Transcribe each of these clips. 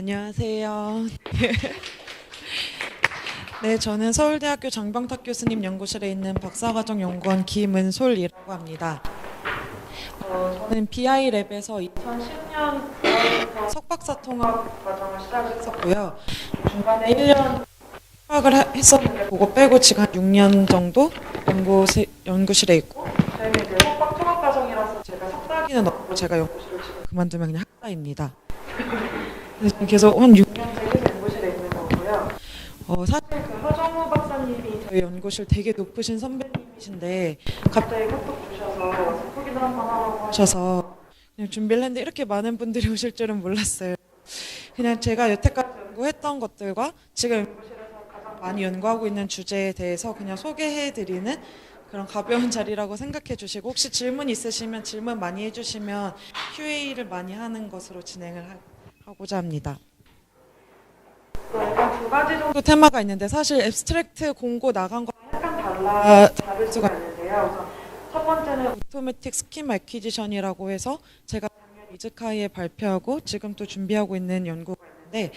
안녕하세요. 네, 저는 서울대학교 장병탁 교수님 연구실에 있는 박사과정 연구원 김은솔이라고 합니다. 저는 BI랩에서 2010년 9월부터 석박사 통합 과정을 시작했었고요. 중간에 1년 휴학을 했었는데 그거 빼고 지금 한 6년 정도 연구실에 있고, 저희는 이제 석박 통합 과정이라서 제가 석사기는 없고 제가 연구실을 지금 그만두면 그냥 학사입니다. 그래서 계속 한 6년째 계속 연구실에 있는 거고요. 사실 그 하정우 박사님이 저희 연구실 되게 높으신 선배님이신데 갑자기 카톡 주셔서 와서 소개를 한번 하라고 하셔서 그냥 준비를 했는데 이렇게 많은 분들이 오실 줄은 몰랐어요. 그냥 제가 여태까지 연구했던 것들과 지금 연구실에서 가장 많이 연구하고 있는 주제에 대해서 그냥 소개해드리는 그런 가벼운 자리라고 생각해 주시고, 혹시 질문 있으시면 질문 많이 해주시면 QA를 많이 하는 것으로 진행을 하고자 합니다. 일단 두 가지 정도 테마가 있는데 사실 앱스트랙트 공고 나간 거랑 약간 다를 수가 있는데요. 우선 첫 번째는 오토매틱 스킨 애퀴지션이라고 해서 제가 작년 이즈카이에 발표하고 지금 또 준비하고 있는 연구가 있는데,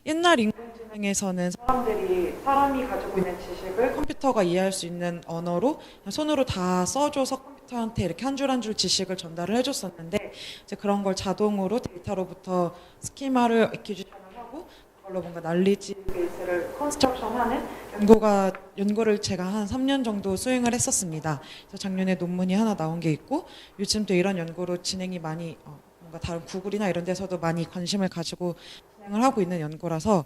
옛날 인공지능에서는 사람이 가지고 있는 지식을 컴퓨터가 이해할 수 있는 언어로 손으로 다 써줘서 컴퓨터한테 이렇게 한 줄 한 줄 지식을 전달을 해줬었는데, 이제 그런 걸 자동으로 데이터로부터 스키마를 애퀴지션을 하고 그걸로 뭔가 날리지 베이스를 컨스트럭션하는 연구를 제가 한 3년 정도 수행을 했었습니다. 그래서 작년에 논문이 하나 나온 게 있고, 요즘 또 이런 연구로 진행이 많이 뭔가 다른 구글이나 이런 데서도 많이 관심을 가지고 진행을 하고 있는 연구라서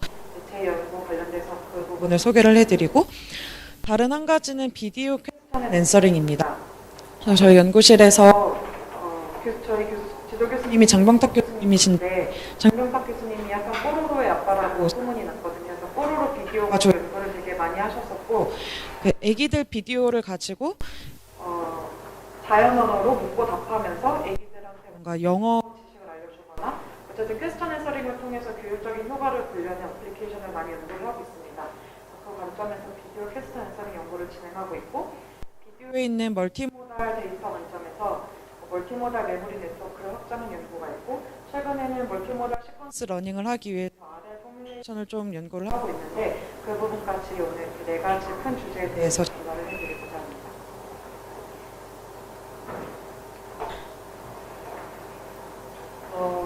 제 연구 관련돼서 그 부분을 소개를 해드리고, 다른 한 가지는 비디오 퀘스천 앤 앤서링입니다. 저희 연구실에서 저희 지도 교수님이 장병탁 교수님이신데, 장병탁 교수님이 약간 뽀로로의 아빠라고 소문이 났거든요. 그래서 뽀로로 비디오 가지고 연구를 되게 많이 하셨었고, 그 애기들 비디오를 가지고 자연 언어로 묻고 답하면서 애기들한테 뭔가 영어 지식을 알려주거나 어쨌든 퀘스천 앤서링을 통해서 교육적인 효과를 보려는 애플리케이션을 많이 연구를 하고 있습니다. 그 관점에서 비디오 퀘스천 앤서링 연구를 진행하고 있고, 비디오에 있는 멀티모달 데이터 관점에서 멀티모달 메모리 네트워크를 확장하는 연구가 있고, 최근에는 멀티모달 시퀀스 러닝을 하기 위해서 RL 포뮬레이션을 좀 연구를 하고 있는데, 그 부분까지 오늘 그 네 가지 큰 주제에 대해서 전달을 해드리고자 합니다.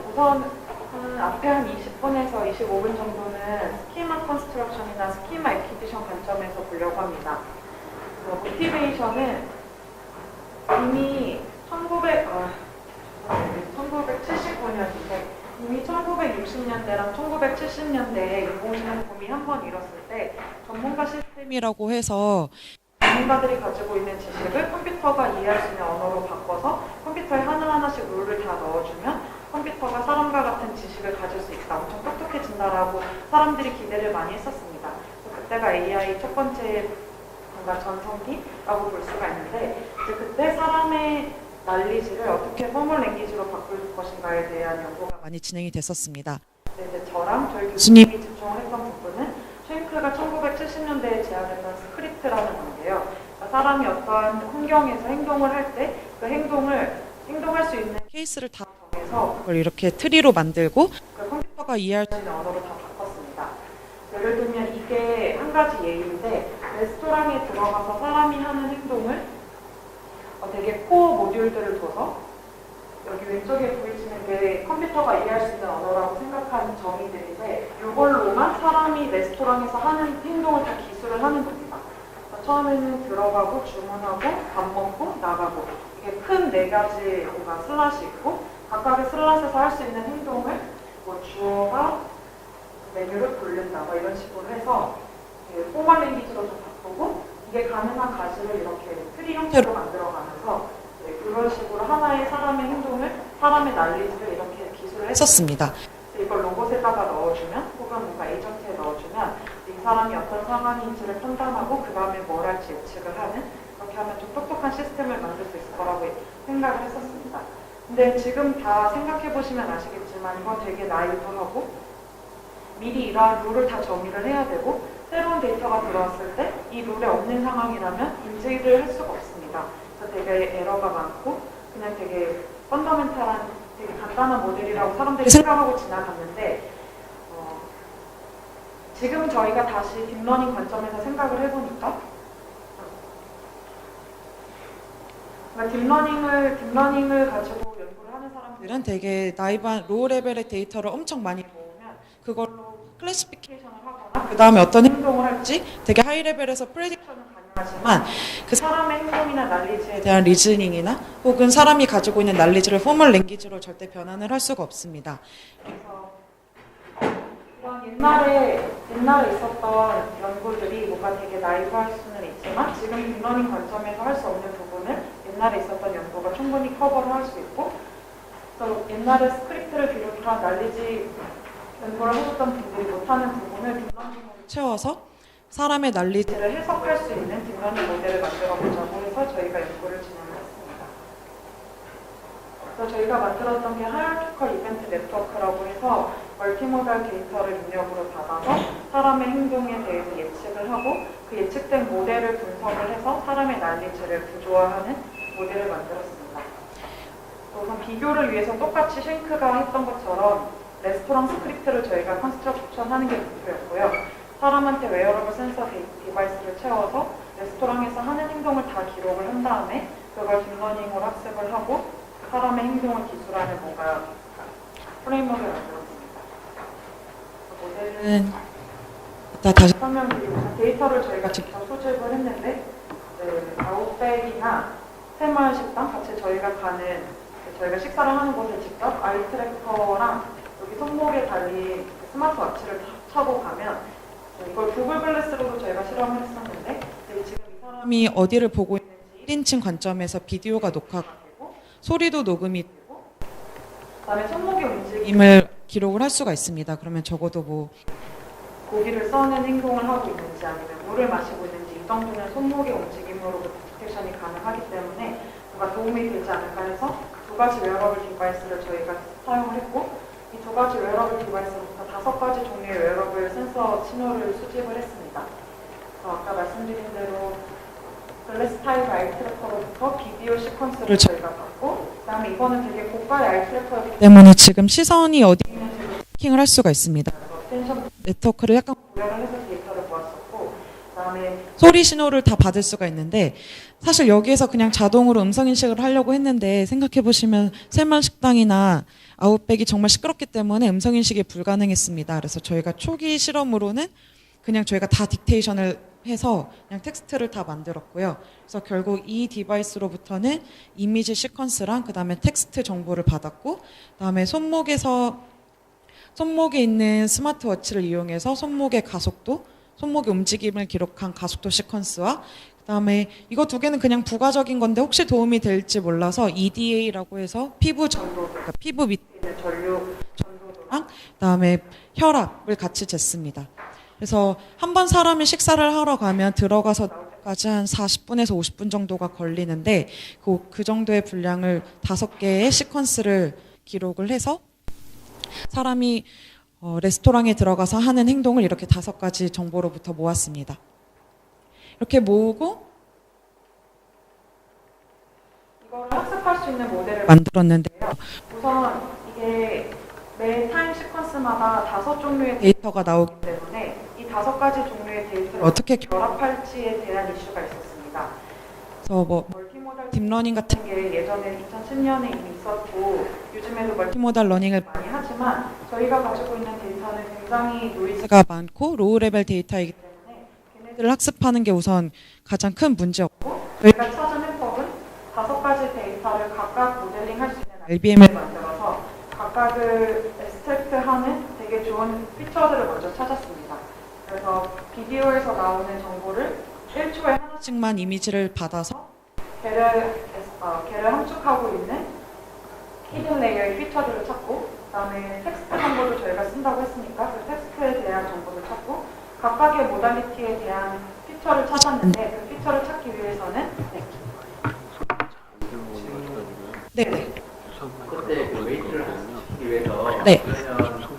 우선 앞에 한 20분에서 25분 정도는 스키마 컨스트럭션이나 스키마 애퀴지션 관점에서 보려고 합니다. 모티베이션은 이미 1979년인데 이미 1960년대랑 1970년대에 인공지능 붐이 한 번 일었을 때 전문가 시스템이라고 해서 전문가들이 가지고 있는 지식을 컴퓨터가 이해할 수 있는 언어로 바꿔서 컴퓨터에 하나하나씩 룰을 다 넣어주면 컴퓨터가 사람과 같은 지식을 가질 수 있다, 엄청 똑똑해진다라고 사람들이 기대를 많이 했었습니다. 그때가 AI 첫 번째 뭔가 전성기라고 볼 수가 있는데, 이제 그때 사람의 난리지를 어떻게 포멀 랭귀지로 바꿀 것인가에 대한 연구가 많이 진행이 됐었습니다. 이제 저랑 저희 교수님이 집중을 했던 부분은 쉔크가 1970년대에 제안했던 스크립트라는 건데요. 그러니까 사람이 어떠한 환경에서 행동을 할 때 그 행동할 수 있는 케이스를 다 정해서 그걸 이렇게 트리로 만들고 컴퓨터가 이해할 수 있는 언어로 다 바꿨습니다. 예를 들면 이게 한 가지 예인데, 레스토랑에 들어가서 사람이 하는 행동을 되게 코어 모듈들을 둬서 여기 왼쪽에 보이시는 게 컴퓨터가 이해할 수 있는 언어라고 생각하는 정의들인데, 이걸로만 사람이 레스토랑에서 하는 행동을 다 기술을 하는 겁니다. 처음에는 들어가고 주문하고 밥 먹고 나가고, 이게 큰 네 가지 뭔가 슬롯이 있고, 각각의 슬롯에서 할 수 있는 행동을 주어가 메뉴를 돌린다 이런 식으로 해서 포멀 랭귀지로 좀 바꾸고, 이게 가능한 가지를 이렇게 트리 형태로 만들어가면서 그런 식으로 하나의 사람의 행동을, 사람의 난리지를 이렇게 기술을 했었습니다. 이걸 로봇에다가 넣어주면, 혹은 뭔가 에이전트에 넣어주면 이 사람이 어떤 상황인지를 판단하고 그 다음에 뭘 할지 예측을 하는, 그렇게 하면 좀 똑똑한 시스템을 만들 수 있을 거라고 생각을 했었습니다. 근데 지금 다 생각해보시면 아시겠지만 이건 되게 나이브하고 미리 이러한 룰을 다 정의를 해야 되고, 새로운 데이터가 들어왔을 때 이 룰에 없는 상황이라면 인지를 할 수가 없습니다. 그래서 되게 에러가 많고 그냥 되게 펀더멘탈한 되게 간단한 모델이라고 사람들이 생각하고 지나갔는데, 지금 저희가 다시 딥러닝 관점에서 생각을 해보니까 딥러닝을 가지고 연구를 하는 사람들은 되게 나이브한 로우 레벨의 데이터를 엄청 많이 모으면 그걸로 클래시피케이션을 하거나 그 다음에 어떤 행동을 할지 되게 하이 레벨에서 프레딕션은 가능하지만 그 사람의 행동이나 날리지에 대한 리즈닝이나 혹은 사람이 가지고 있는 날리지를 포멀 랭귀지로 절대 변환을 할 수가 없습니다. 그래서 이런 옛날에 있었던 연구들이 뭔가 되게 나이브할 수는 있지만 지금 딥러닝 관점에서 할 수 없는 부분을 옛날에 있었던 연구가 충분히 커버를 할 수 있고, 그래서 옛날에 스크립트를 비롯한 날리지 연구를 하셨던 분들이 못하는 부분을 딥러닝으로 채워서 사람의 날리지를 해석할 수 있는 딥러닝 모델을 만들어 보자고 해서 저희가 연구를 진행을 했습니다. 그래서 저희가 만들었던 게 하이어티컬 이벤트 네트워크라고 해서 멀티모달 데이터를 입력으로 받아서 사람의 행동에 대해서 예측을 하고 그 예측된 모델을 분석을 해서 사람의 날리지를 구조화하는 모델을 만들었습니다. 우선 비교를 위해서 똑같이 쉔크가 했던 것처럼 레스토랑 스크립트를 저희가 컨스트럭션 하는 게 목표였고요. 사람한테 웨어러블 센서 디바이스를 채워서 레스토랑에서 하는 행동을 다 기록을 한 다음에 그걸 딥러닝으로 학습을 하고 사람의 행동을 기술하는 뭔가 프레임워크를 만들었습니다. 모델은 이따 다시 설명드리고 데이터를 저희가 직접 수집을 했는데 아웃백이나 새마을 식당 같이 저희가 식사를 하는 곳에 직접 아이 트래커랑 여기 손목에 달린 스마트워치를 차고 가면 이걸 구글 글래스로도 저희가 실험을 했었는데 지금 이 사람이 어디를 보고 있는지 1인칭 관점에서 비디오가 녹화가 되고 소리도 녹음이 되고 그다음에 손목의 움직임을 기록을 할 수가 있습니다. 그러면 적어도 뭐 고기를 써는 행동을 하고 있는지 아니면 물을 마시고 있는지 이 정도는 손목의 움직임으로 디텍션이 가능하기 때문에 뭔가 도움이 되지 않을까 해서 두 가지 웨어러블 디바이스를 저희가 사용을 했고 이 두 가지 웨어러블 디바이스부터 5가지 종류의 웨어러블 센서 신호를 수집을 했습니다. 그래서 아까 말씀드린 대로 글래스 타입 아이 트래커로부터 비디오 시퀀스를 저희가 받고 그다음에 이거는 되게 고가의 아이 트래커이기 때문에 지금 시선이 어디 있는지 트래킹을 할 수가 있습니다. 텐션 네트워크를 약간 고려를 해서 데이터를 모았었고 그다음에 소리 신호를 다 받을 수가 있는데 사실 여기에서 그냥 자동으로 음성 인식을 하려고 했는데 생각해보시면 새마을 식당이나 아웃백이 정말 시끄럽기 때문에 음성 인식이 불가능했습니다. 그래서 저희가 초기 실험으로는 그냥 저희가 다 딕테이션을 해서 그냥 텍스트를 다 만들었고요. 그래서 결국 이 디바이스로부터는 이미지 시퀀스랑 그 다음에 텍스트 정보를 받았고 그다음에 손목에 있는 스마트워치를 이용해서 손목의 가속도, 손목의 움직임을 기록한 가속도 시퀀스와 그다음에 이거 두 개는 그냥 부가적인 건데 혹시 도움이 될지 몰라서 EDA라고 해서 피부 전도도, 그러니까 피부 밑에 있는 전도도랑 그다음에 혈압을 같이 쟀습니다. 그래서 한 번 사람이 식사를 하러 가면 들어가서 나올 때까지 한 40분에서 50분 정도가 걸리는데 그 정도의 분량을 5개의 시퀀스를 기록을 해서 사람이 레스토랑에 들어가서 하는 행동을 이렇게 5가지 정보로부터 모았습니다. 이렇게 모으고 이걸 학습할 수 있는 모델을 만들었는데요. 우선 이게 매 타임 시퀀스마다 5종류의 데이터가 나오기 때문에 이 5가지 종류의 데이터를 어떻게 결합할지에 대한 이슈가 있었습니다. 그래서 뭐 멀티모달 딥러닝 같은 게 예전에 2010년에 이미 있었고 요즘에도 멀티모달 러닝을 많이 하지만 저희가 가지고 있는 데이터는 굉장히 노이즈가 많고 로우 레벨 데이터이기 때문에 걔네들을 학습하는 게 우선 가장 큰 문제였고 저희가 찾은 해법은 5가지 데이터를 각각 모델링할 수 있는 RBM을 만들어서 각각을 엑스트랙트하는 되게 좋은 피처들을 먼저 찾았습니다. 그래서 비디오에서 나오는 정보를 1초에 하나씩만 이미지를 받아서 걔를 함축하고 있는 히든 레이어의 피처들을 찾고 그다음에 텍스트 정보도 저희가 쓴다고 했으니까 그 텍스트에 대한 정보를 찾고 각각의 모달리티에 대한 피처를 찾았는데 그 피처를 찾기 위해서는 네. 그때 그 웨이트를 하기 위해서 네. 그러면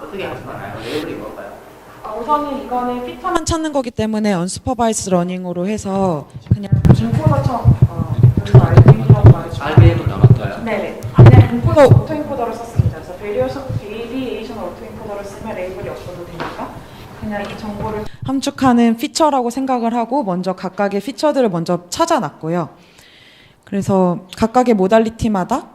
어떻게 하시나요? 레이블이 뭘까요? 우선은 이거는 피처만 찾는 거기 때문에 언슈퍼바이스 러닝으로 해서 그냥 인코더처럼 RBM이라고 말해주죠. RBM은 나갈까요? 네네. 그냥 인코더 오토인코더를 썼습니다. 그래서 베리에이션 오토인코더를 쓰면 레이블이 없어도 되니까. 그냥 이 정보를 함축하는 피처라고 생각을 하고 먼저 각각의 피처들을 먼저 찾아놨고요. 그래서 각각의 모달리티마다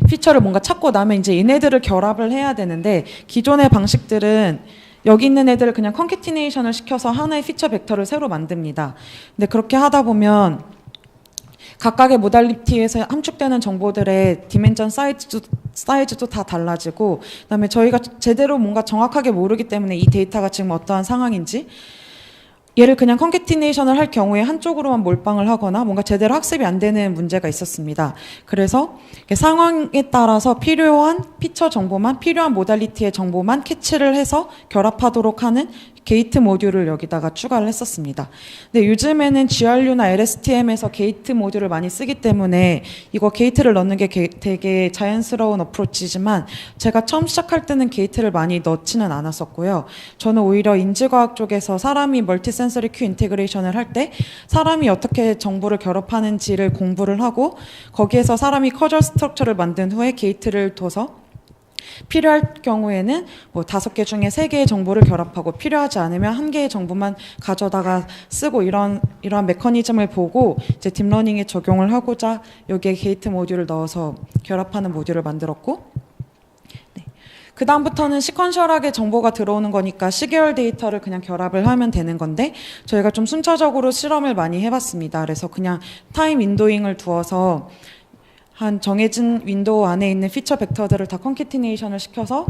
피처를 뭔가 찾고 나면 이제 얘네들을 결합을 해야 되는데 기존의 방식들은 여기 있는 애들을 그냥 컨캐티네이션을 시켜서 하나의 피처 벡터를 새로 만듭니다. 근데 그렇게 하다 보면 각각의 모달리티에서 함축되는 정보들의 디멘전 사이즈도 다 달라지고 그다음에 저희가 제대로 뭔가 정확하게 모르기 때문에 이 데이터가 지금 어떠한 상황인지 얘를 그냥 컨캐티네이션을 할 경우에 한쪽으로만 몰빵을 하거나 뭔가 제대로 학습이 안 되는 문제가 있었습니다. 그래서 상황에 따라서 필요한 피처 정보만 필요한 모달리티의 정보만 캐치를 해서 결합하도록 하는 게이트 모듈을 여기다가 추가를 했었습니다. 근데 요즘에는 GRU나 LSTM에서 게이트 모듈을 많이 쓰기 때문에 이거 게이트를 넣는 게 되게 자연스러운 어프로치지만 제가 처음 시작할 때는 게이트를 많이 넣지는 않았었고요. 저는 오히려 인지과학 쪽에서 사람이 멀티센서리 큐 인테그레이션을 할 때 사람이 어떻게 정보를 결합하는지를 공부를 하고 거기에서 사람이 커저 스트럭처를 만든 후에 게이트를 둬서 필요할 경우에는 뭐 5개 중에 3개의 정보를 결합하고 필요하지 않으면 1개의 정보만 가져다가 쓰고 이러한 메커니즘을 보고 이제 딥러닝에 적용을 하고자 여기에 게이트 모듈을 넣어서 결합하는 모듈을 만들었고 네. 그 다음부터는 시퀀셜하게 정보가 들어오는 거니까 시계열 데이터를 그냥 결합을 하면 되는 건데 저희가 좀 순차적으로 실험을 많이 해봤습니다. 그래서 그냥 타임 윈도잉을 두어서 한 정해진 윈도우 안에 있는 피처 벡터들을 다 컨캐티네이션을 시켜서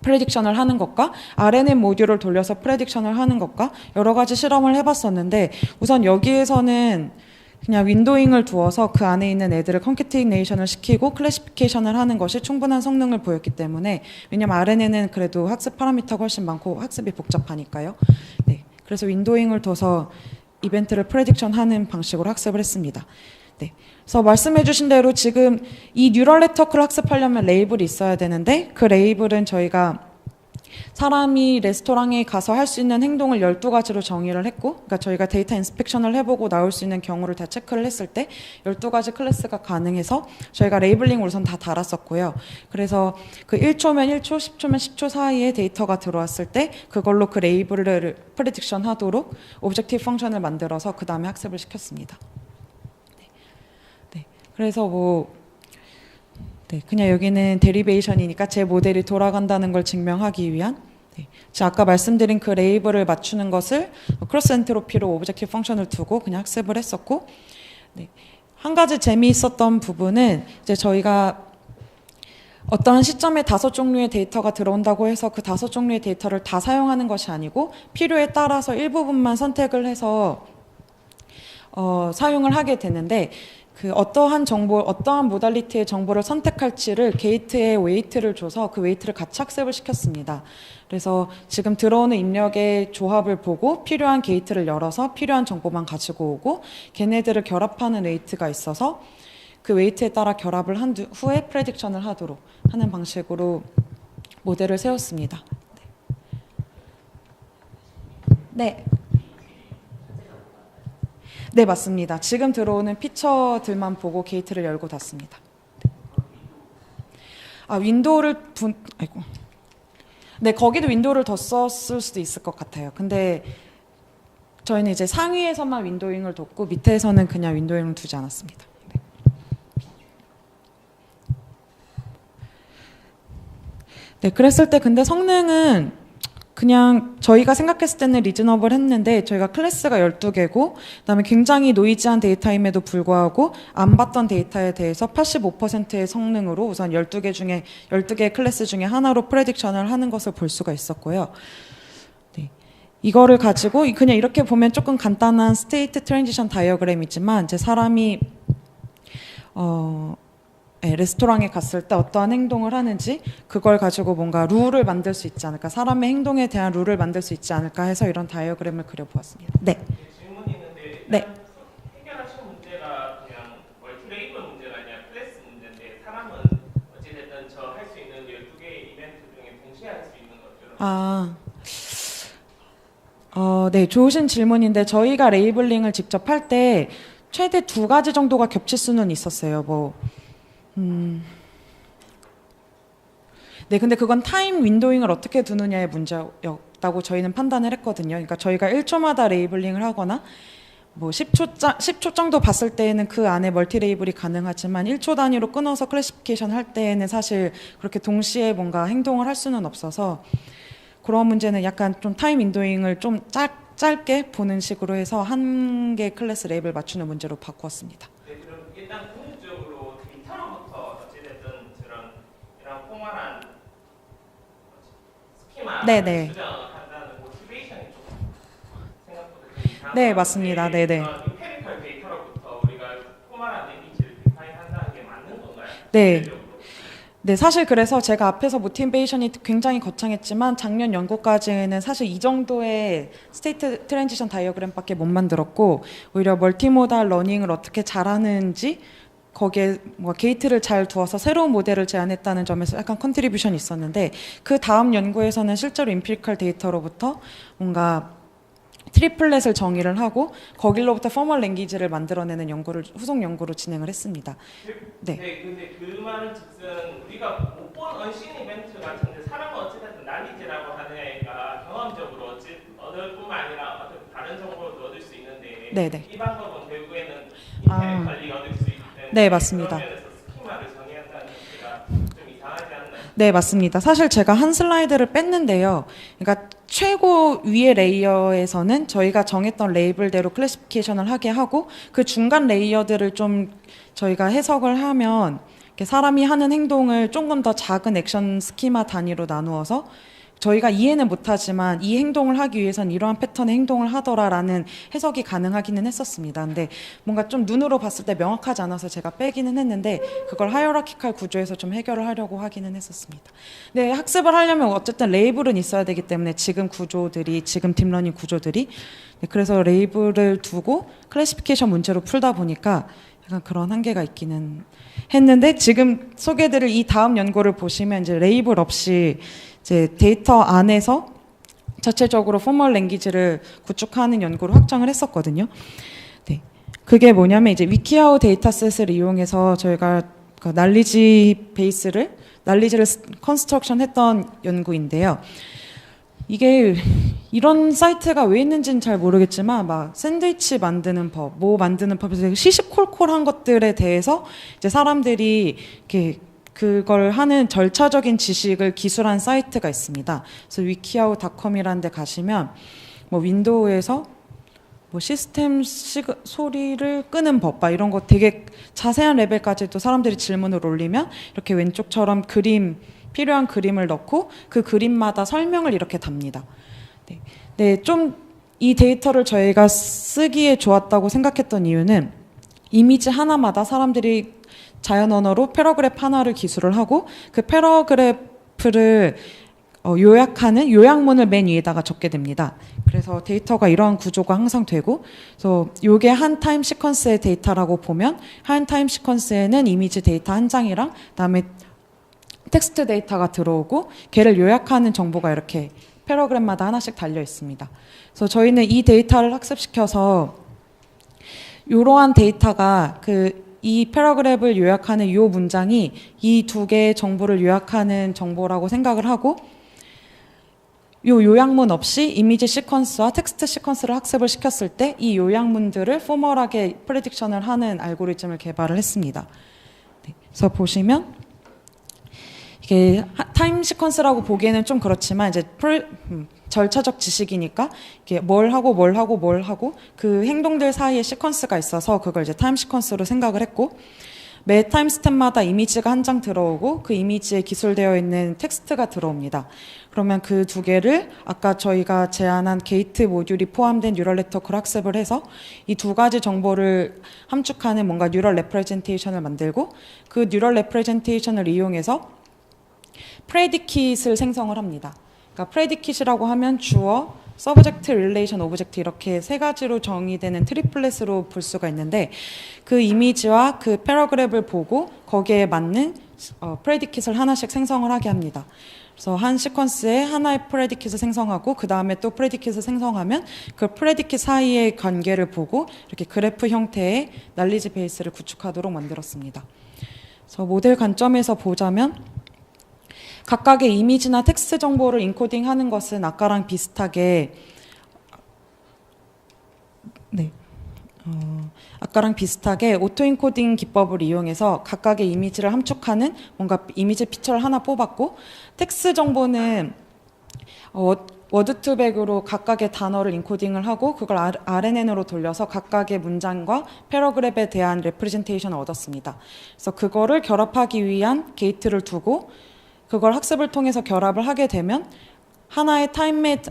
프레딕션을 하는 것과 RNN 모듈을 돌려서 프레딕션을 하는 것과 여러 가지 실험을 해봤었는데 우선 여기에서는 그냥 윈도잉을 두어서 그 안에 있는 애들을 컨캐티네이션을 시키고 클래시피케이션을 하는 것이 충분한 성능을 보였기 때문에 왜냐면 RNN은 그래도 학습 파라미터가 훨씬 많고 학습이 복잡하니까요. 네, 그래서 윈도잉을 둬서 이벤트를 프레딕션 하는 방식으로 학습을 했습니다. 네. 그래서 말씀해주신 대로 지금 이 뉴럴 네트워크를 학습하려면 레이블이 있어야 되는데 그 레이블은 저희가 사람이 레스토랑에 가서 할 수 있는 행동을 12가지로 정의를 했고 그러니까 저희가 데이터 인스펙션을 해보고 나올 수 있는 경우를 다 체크를 했을 때 12가지 클래스가 가능해서 저희가 레이블링을 우선 다 달았었고요. 그래서 그 1초면 1초, 10초면 10초 사이에 데이터가 들어왔을 때 그걸로 그 레이블을 프레딕션 하도록 오브젝티브 펑션을 만들어서 그 다음에 학습을 시켰습니다. 그래서 네, 그냥 여기는 데리베이션이니까 제 모델이 돌아간다는 걸 증명하기 위한 네, 제가 아까 말씀드린 그 레이블을 맞추는 것을 크로스 엔트로피로 오브젝티브 펑션을 두고 그냥 학습을 했었고 네, 한 가지 재미있었던 부분은 이제 저희가 어떤 시점에 5종류의 데이터가 들어온다고 해서 그 5종류의 데이터를 다 사용하는 것이 아니고 필요에 따라서 일부분만 선택을 해서 사용을 하게 되는데 그 어떠한 모달리티의 정보를 선택할지를 게이트에 웨이트를 줘서 그 웨이트를 같이 학습을 시켰습니다. 그래서 지금 들어오는 입력의 조합을 보고 필요한 게이트를 열어서 필요한 정보만 가지고 오고 걔네들을 결합하는 웨이트가 있어서 그 웨이트에 따라 결합을 한 후에 프레딕션을 하도록 하는 방식으로 모델을 세웠습니다. 네. 네, 맞습니다. 지금 들어오는 피처들만 보고 게이트를 열고 닫습니다. 윈도우를 아이고. 네, 거기도 윈도우를 더 썼을 수도 있을 것 같아요. 근데 저희는 이제 상위에서만 윈도잉을 뒀고 밑에서는 그냥 윈도잉을 두지 않았습니다. 네. 네, 그랬을 때 근데 성능은 그냥 저희가 생각했을 때는 리즈너블 했는데 저희가 클래스가 12개고 그다음에 굉장히 노이즈한 데이터임에도 불구하고 안 봤던 데이터에 대해서 85%의 성능으로 우선 12개의 클래스 중에 하나로 프레딕션을 하는 것을 볼 수가 있었고요. 네. 이거를 가지고 그냥 이렇게 보면 조금 간단한 스테이트 트랜지션 다이어그램이지만 이제 사람이 레스토랑에 갔을 때 어떠한 행동을 하는지 그걸 가지고 뭔가 룰을 만들 수 있지 않을까 사람의 행동에 대한 룰을 만들 수 있지 않을까 해서 이런 다이어그램을 그려보았습니다. 네. 질문이 있는데 네. 해결하신 문제가 그냥 멀티레이블 문제가 아니라 클래스 문제인데 사람은 어찌됐든 저 할 수 있는 12개의 이벤트 중에 동시에 할 수 있는 것들은 네, 좋으신 질문인데 저희가 레이블링을 직접 할 때 최대 2가지 정도가 겹칠 수는 있었어요. 네, 근데 그건 타임 윈도잉을 어떻게 두느냐의 문제였다고 저희는 판단을 했거든요. 그러니까 저희가 1초마다 레이블링을 하거나 뭐 10초 정도 봤을 때에는 그 안에 멀티 레이블이 가능하지만 1초 단위로 끊어서 클래시피케이션 할 때에는 사실 그렇게 동시에 뭔가 행동을 할 수는 없어서 그런 문제는 약간 좀 타임 윈도잉을 좀 짧게 보는 식으로 해서 한 개 클래스 레이블 맞추는 문제로 바꾸었습니다. 네, 그럼 일단 궁극적으로 데이터로부터 어찌됐든 이런 포멀한 스키마를 네네. 수정한다는 모티베이션이 좀 생각보다 좀 이상한 네, 것 맞습니다. 같은데, 네네. 임페리컬 데이터로부터 우리가 포멀한 이미지를 디파인한다는 게 맞는 건가요? 네. 실질적으로? 네, 사실 그래서 제가 앞에서 모티베이션이 굉장히 거창했지만 작년 연구까지는 사실 이 정도의 스테이트 트랜지션 다이어그램밖에 못 만들었고 오히려 멀티모달 러닝을 어떻게 잘하는지 거기에 뭐 게이트를 잘 두어서 새로운 모델을 제안했다는 점에서 약간 컨트리뷰션이 있었는데 그 다음 연구에서는 실제로 임피리컬 데이터로부터 뭔가 트리플렛을 정의를 하고 거길로부터 포멀 랭귀지를 만들어내는 후속 연구로 진행을 했습니다. 네. 네, 근데 그 말은 즉슨 우리가 못 본 언신 이벤트 같은데 사람은 어찌됐든 난리지라고 하는 애가 경험적으로 얻을 뿐만 아니라 어떤 다른 정보도 얻을 수 있는데 네네. 이 방법은 결국에는 아. 임페리컬리 얻을 수 있기 때문에 네, 맞습니다. 그런 면에서 스키마를 정의한다는 자체가 좀 이상하지 않나요? 네, 맞습니다. 사실 제가 한 슬라이드를 뺐는데요. 그러니까 최고 위의 레이어에서는 저희가 정했던 레이블대로 클래시피케이션을 하게 하고 그 중간 레이어들을 좀 저희가 해석을 하면 이렇게 사람이 하는 행동을 조금 더 작은 액션 스키마 단위로 나누어서 저희가 이해는 못하지만 이 행동을 하기 위해선 이러한 패턴의 행동을 하더라라는 해석이 가능하기는 했었습니다. 근데 뭔가 좀 눈으로 봤을 때 명확하지 않아서 제가 빼기는 했는데 그걸 하이어라키칼 구조에서 좀 해결을 하려고 하기는 했었습니다. 네, 학습을 하려면 어쨌든 레이블은 있어야 되기 때문에 지금 딥러닝 구조들이 네, 그래서 레이블을 두고 클래시피케이션 문제로 풀다 보니까 약간 그런 한계가 있기는 했는데 지금 소개드릴 이 다음 연구를 보시면 이제 레이블 없이 이제 데이터 안에서 자체적으로 포멀 랭귀지를 구축하는 연구를 확정을 했었거든요. 네. 그게 뭐냐면 이제 위키하우 데이터셋을 이용해서 저희가 그 난리지를 컨스트럭션 했던 연구인데요. 이게 이런 사이트가 왜 있는지는 잘 모르겠지만 막 샌드위치 만드는 법, 뭐 만드는 법에서 시시콜콜한 것들에 대해서 이제 사람들이 이렇게 그걸 하는 절차적인 지식을 기술한 사이트가 있습니다. 그래서 wikihow.com이라는 데 가시면 뭐 윈도우에서 뭐 시스템 소리를 끄는 법, 막 이런 거 되게 자세한 레벨까지도 사람들이 질문을 올리면 이렇게 왼쪽처럼 필요한 그림을 넣고 그 그림마다 설명을 이렇게 답니다. 네, 네, 좀 이 데이터를 저희가 쓰기에 좋았다고 생각했던 이유는 이미지 하나마다 사람들이 자연 언어로 패러그래프 하나를 기술을 하고 그 패러그래프를 요약하는 요약문을 맨 위에다가 적게 됩니다. 그래서 데이터가 이러한 구조가 항상 되고, 그래서 요게 한 타임 시퀀스의 데이터라고 보면 한 타임 시퀀스에는 이미지 데이터 한 장이랑 그다음에 텍스트 데이터가 들어오고 걔를 요약하는 정보가 이렇게 패러그램마다 하나씩 달려 있습니다. 그래서 저희는 이 데이터를 학습시켜서 이러한 데이터가 이 패러그래프를 요약하는 이 문장이 이 두 개의 정보를 요약하는 정보라고 생각을 하고 요 요약문 없이 이미지 시퀀스와 텍스트 시퀀스를 학습을 시켰을 때 이 요약문들을 포멀하게 프레딕션을 하는 알고리즘을 개발을 했습니다. 네, 그래서 보시면 이게 타임 시퀀스라고 보기에는 좀 그렇지만 이제 절차적 지식이니까 이게 뭘 하고 그 행동들 사이에 시퀀스가 있어서 그걸 이제 타임 시퀀스로 생각을 했고 매 타임 스텝마다 이미지가 한 장 들어오고 그 이미지에 기술되어 있는 텍스트가 들어옵니다. 그러면 그 두 개를 아까 저희가 제안한 게이트 모듈이 포함된 뉴럴 네트워크로 학습을 해서 이 두 가지 정보를 함축하는 뭔가 뉴럴 레프레젠테이션을 만들고 그 뉴럴 레프레젠테이션을 이용해서 프레디킷을 생성을 합니다. 그러니까 프레디킷이라고 하면 주어, 서브젝트, 릴레이션, 오브젝트 이렇게 세 가지로 정의되는 트리플렛으로 볼 수가 있는데 그 이미지와 그 패러그래프를 보고 거기에 맞는 프레디킷을 하나씩 생성을 하게 합니다. 그래서 한 시퀀스에 하나의 프레디킷을 생성하고 그 다음에 또 프레디킷을 생성하면 그 프레디킷 사이의 관계를 보고 이렇게 그래프 형태의 날리지 베이스를 구축하도록 만들었습니다. 그래서 모델 관점에서 보자면 각각의 이미지나 텍스트 정보를 인코딩하는 것은 아까랑 비슷하게 아까랑 비슷하게 오토인코딩 기법을 이용해서 각각의 이미지를 함축하는 뭔가 이미지 피처를 하나 뽑았고, 텍스트 정보는 워드2백으로 각각의 단어를 인코딩을 하고 그걸 RNN으로 돌려서 각각의 문장과 패러그랩에 대한 레프레젠테이션을 얻었습니다. 그래서 그거를 결합하기 위한 게이트를 두고 그걸 학습을 통해서 결합을 하게 되면 하나의 타임에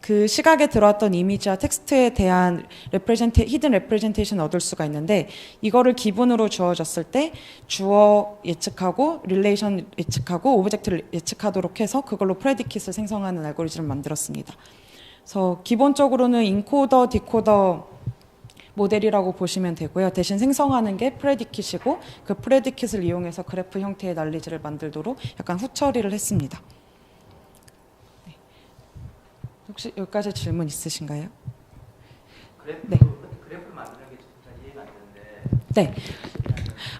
그 시각에 들어왔던 이미지와 텍스트에 대한 히든 레프레젠테이션을 얻을 수가 있는데, 이거를 기본으로 주어졌을 때 주어 예측하고 릴레이션 예측하고 오브젝트를 예측하도록 해서 그걸로 프레디킷을 생성하는 알고리즘을 만들었습니다. 그래서 기본적으로는 인코더, 디코더 모델이라고 보시면 되고요. 대신 생성하는 게 프레디킷이고 그 프레디킷을 이용해서 그래프 형태의 난리지를 만들도록 약간 후처리를 했습니다. 혹시 여기까지 질문 있으신가요? 그래프 만드는 게 진짜 이해가 안 되는데. 네.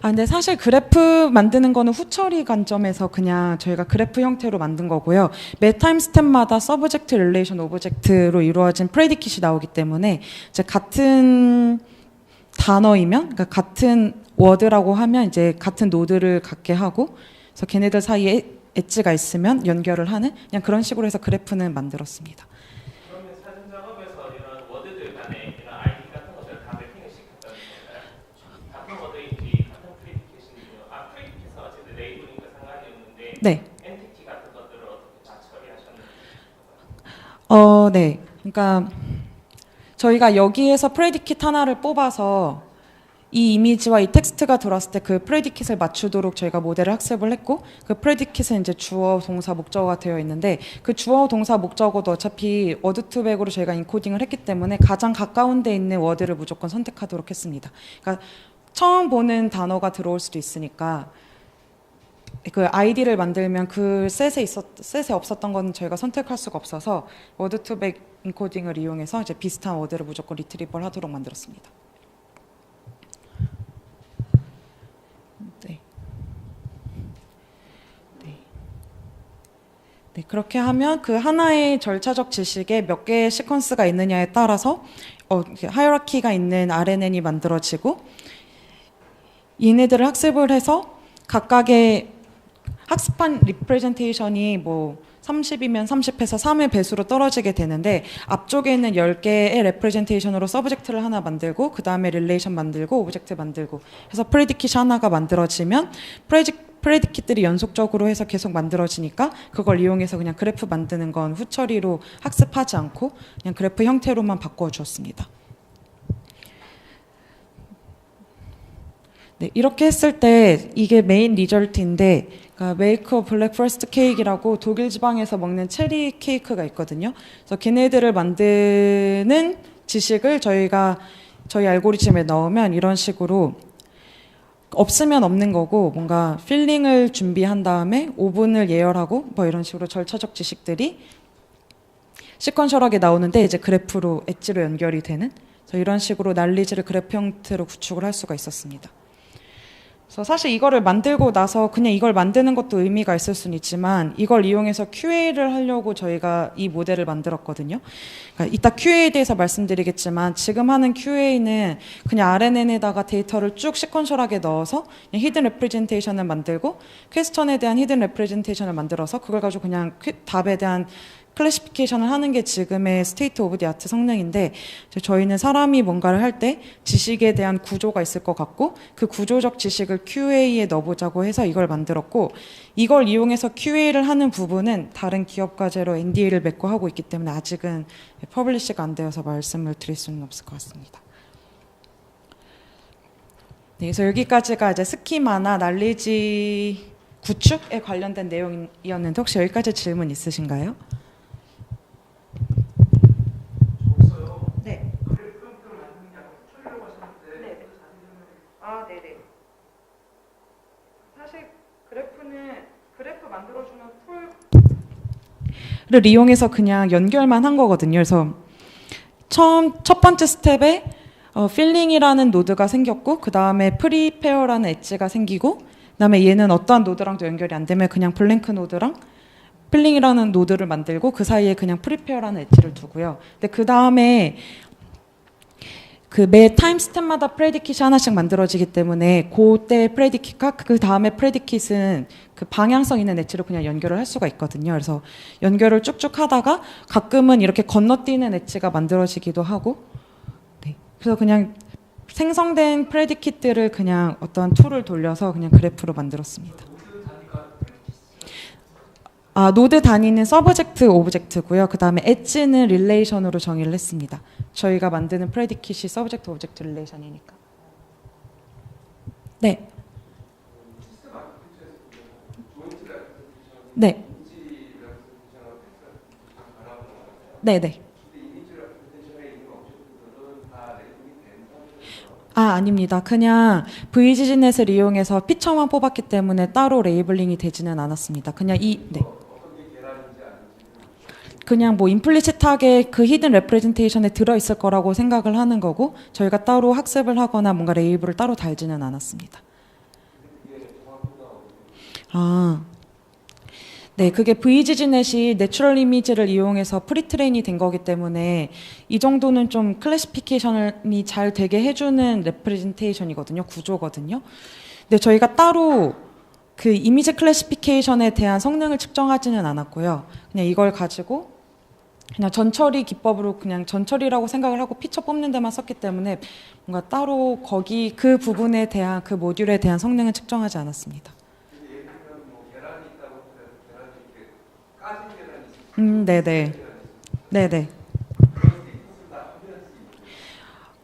근데 사실 그래프 만드는 거는 후처리 관점에서 그냥 저희가 그래프 형태로 만든 거고요. 매 타임 스텝마다 서브젝트, 릴레이션, 오브젝트로 이루어진 프레디킷이 나오기 때문에 이제 같은 단어이면, 그러니까 같은 워드라고 하면 이제 같은 노드를 갖게 하고, 그래서 걔네들 사이에 엣지가 있으면 연결을 하는 그냥 그런 식으로 해서 그래프는 만들었습니다. 그러면 사전 작업에서 이런 워드들 간에 이런 아이디 같은 것들을 다 매핑을 시켰다는 건가요? 같은 워드인지 같은 프리디켓인지, 프리디켓은 어쨌든 레이블이니까 상관이 없는데 네. 엔티티 같은 것들을 어떻게 다 처리하셨는지. 네. 그러니까 저희가 여기에서 프레디킷 하나를 뽑아서 이 이미지와 이 텍스트가 들어왔을 때 그 프레디킷을 맞추도록 저희가 모델을 학습을 했고, 그 프레디킷은 이제 주어, 동사, 목적어가 되어 있는데 그 주어, 동사, 목적어도 어차피 워드2백으로 저희가 인코딩을 했기 때문에 가장 가까운 데 있는 워드를 무조건 선택하도록 했습니다. 그러니까 처음 보는 단어가 들어올 수도 있으니까 그 아이디를 만들면 그 셋에 없었던 건 저희가 선택할 수가 없어서 워드2백 인코딩을 이용해서 이제 비슷한 워드를 무조건 리트리버를 하도록 만들었습니다. 네, 그렇게 하면 그 하나의 절차적 지식에 몇 개의 시퀀스가 있느냐에 따라서 하이어라키가 있는 RNN이 만들어지고, 얘네들을 학습을 해서 각각의 학습한 리프레젠테이션이 뭐 30이면 30에서 3의 배수로 떨어지게 되는데, 앞쪽에 있는 10개의 레프레젠테이션으로 서브젝트를 하나 만들고 그 다음에 릴레이션 만들고 오브젝트 만들고 해서 프레디킷 하나가 만들어지면 프레디킷들이 연속적으로 해서 계속 만들어지니까 그걸 이용해서 그냥 그래프 만드는 건 후처리로 학습하지 않고 그냥 그래프 형태로만 바꿔 주었습니다. 네, 이렇게 했을 때 이게 메인 리절트인데, 그러니까 메이크 어 블랙 포레스트 케이크라고 독일 지방에서 먹는 체리 케이크가 있거든요. 그래서 걔네들을 만드는 지식을 저희 알고리즘에 넣으면 이런 식으로 없으면 없는 거고, 뭔가 필링을 준비한 다음에 오븐을 예열하고 뭐 이런 식으로 절차적 지식들이 시퀀셜하게 나오는데 이제 그래프로 엣지로 연결이 되는, 그래서 이런 식으로 난리지를 그래프 형태로 구축을 할 수가 있었습니다. 그래서 사실 이거를 만들고 나서 그냥 이걸 만드는 것도 의미가 있을 수는 있지만, 이걸 이용해서 QA를 하려고 저희가 이 모델을 만들었거든요. 그러니까 이따 QA에 대해서 말씀드리겠지만, 지금 하는 QA는 그냥 RNN에다가 데이터를 쭉 시퀀셜하게 넣어서 그냥 히든 레프레젠테이션을 만들고 퀘스천에 대한 히든 레프레젠테이션을 만들어서 그걸 가지고 그냥 답에 대한 클래시피케이션을 하는 게 지금의 스테이트 오브 디 아트 성능인데, 저희는 사람이 뭔가를 할 때 지식에 대한 구조가 있을 것 같고 그 구조적 지식을 QA에 넣어보자고 해서 이걸 만들었고, 이걸 이용해서 QA를 하는 부분은 다른 기업 과제로 NDA를 맺고 하고 있기 때문에 아직은 퍼블리시가 안 되어서 말씀을 드릴 수는 없을 것 같습니다. 네, 그래서 여기까지가 이제 스키마나 난리지 구축에 관련된 내용이었는데, 혹시 여기까지 질문 있으신가요? 네. 네네. 사실 그래프는 그래프 만들어주는 툴을 이용해서 그냥 연결만 한 거거든요. 그래서 첫 번째 스텝에 필링이라는 노드가 생겼고, 그 다음에 프리페어라는 엣지가 생기고, 그다음에 얘는 어떠한 노드랑도 연결이 안 되면 그냥 블랭크 노드랑 필링이라는 노드를 만들고 그 사이에 그냥 프리페어라는 엣지를 두고요. 근데 그 다음에 그 매 타임스텝마다 프레디킷이 하나씩 만들어지기 때문에 그때 프레디킷과 그 다음에 프레디킷은 그 방향성 있는 엣지로 그냥 연결을 할 수가 있거든요. 그래서 연결을 쭉쭉 하다가 가끔은 이렇게 건너뛰는 엣지가 만들어지기도 하고, 네. 그래서 그냥 생성된 프레디킷들을 그냥 어떤 툴을 돌려서 그냥 그래프로 만들었습니다. 노드 단위는 서브젝트, 오브젝트고요. 그 다음에 엣지는 릴레이션으로 정의를 했습니다. 저희가 만드는 프레디킷이 서브젝트, 오브젝트 릴레이션이니까. 네. 네. 네네. 아닙니다. 그냥 VGGNet을 이용해서 피처만 뽑았기 때문에 따로 레이블링이 되지는 않았습니다. 그냥 네. 그냥 뭐 임플리시트하게 그 히든 레프레젠테이션에 들어있을 거라고 생각을 하는 거고 저희가 따로 학습을 하거나 뭔가 레이블을 따로 달지는 않았습니다. 네, 그게 VGGNet이 내추럴 이미지를 이용해서 프리트레인이 된 거기 때문에 이 정도는 좀 클래시피케이션이 잘 되게 해주는 레프레젠테이션이거든요, 구조거든요. 근데 저희가 따로 그 이미지 클래시피케이션에 대한 성능을 측정하지는 않았고요. 그냥 이걸 가지고 그냥 전처리 기법으로 그냥 전처리라고 생각을 하고 피처 뽑는 데만 썼기 때문에 뭔가 따로 거기 그 부분에 대한 그 모듈에 대한 성능은 측정하지 않았습니다. 네네. 네네.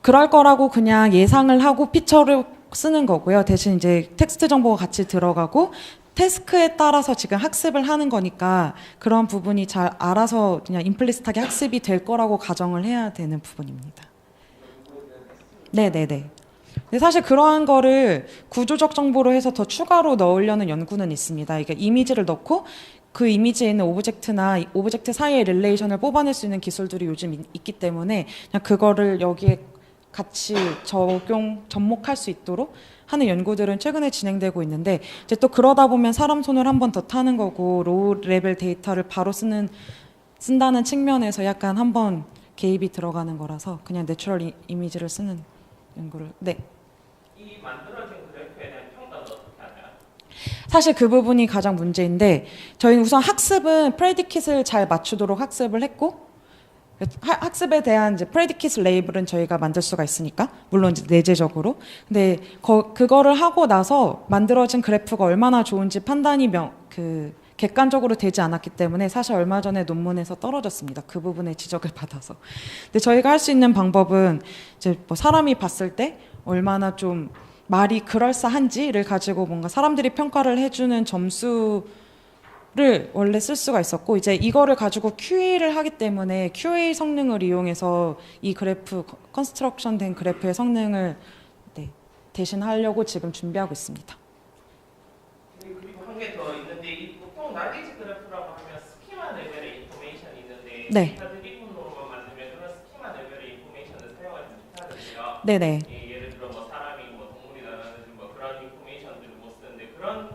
그럴 거라고 그냥 예상을 하고 피처를 쓰는 거고요. 대신 이제 텍스트 정보가 같이 들어가고 태스크에 따라서 지금 학습을 하는 거니까 그런 부분이 잘 알아서 그냥 임플리스트하게 학습이 될 거라고 가정을 해야 되는 부분입니다. 네네네. 근데 사실 그러한 거를 구조적 정보로 해서 더 추가로 넣으려는 연구는 있습니다. 이게 이미지를 넣고 그 이미지에 있는 오브젝트나 오브젝트 사이의 릴레이션을 뽑아낼 수 있는 기술들이 요즘 있기 때문에 그냥 그거를 여기에 같이 접목할 수 있도록 하는 연구들은 최근에 진행되고 있는데 이제 또 그러다 보면 사람 손을 한 번 더 타는 거고 로우 레벨 데이터를 바로 쓴다는 측면에서 약간 한번 개입이 들어가는 거라서 그냥 내추럴 이미지를 쓰는 연구를. 네. 이 만들어진 그래프에 대한 평가는 어떻게 하나요? 사실 그 부분이 가장 문제인데 저희는 우선 학습은 프레디킷을 잘 맞추도록 학습을 했고 학습에 대한 이제 프레디킷 레이블은 저희가 만들 수가 있으니까 물론 이제 내재적으로 근데 그거를 하고 나서 만들어진 그래프가 얼마나 좋은지 판단이 객관적으로 되지 않았기 때문에 사실 얼마 전에 논문에서 떨어졌습니다. 그 부분에 지적을 받아서. 근데 저희가 할 수 있는 방법은 이제 뭐 사람이 봤을 때 얼마나 좀 말이 그럴싸한지를 가지고 뭔가 사람들이 평가를 해주는 점수를 원래 쓸 수가 있었고 이제 이거를 가지고 QA를 하기 때문에 QA 성능을 이용해서 이 그래프 컨스트럭션 된 그래프의 성능을 대신하려고 지금 준비하고 있습니다. 그리고 한 개 더 있는데 이 보통 나리지 그래프라고 하면 스키마 레벨의 인포메이션이 있는데 네. 데이터 드리븐으로만 만들면 그런 스키마 레벨의 인포메이션을 사용하지 못하는데요. 네네. 예를 들어 뭐 사람이 뭐 동물이라든지 뭐 그런 인포메이션들을 못 쓰는데 그런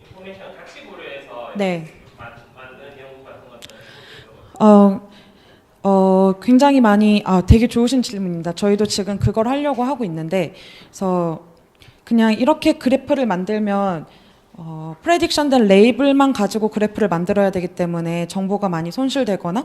인포메이션 같이 고려해서 네. 만든 연구 같은 것들은 굉장히 많이 되게 좋으신 질문입니다. 저희도 지금 그걸 하려고 하고 있는데 그래서 그냥 이렇게 그래프를 만들면 프레딕션된 레이블만 가지고 그래프를 만들어야 되기 때문에 정보가 많이 손실되거나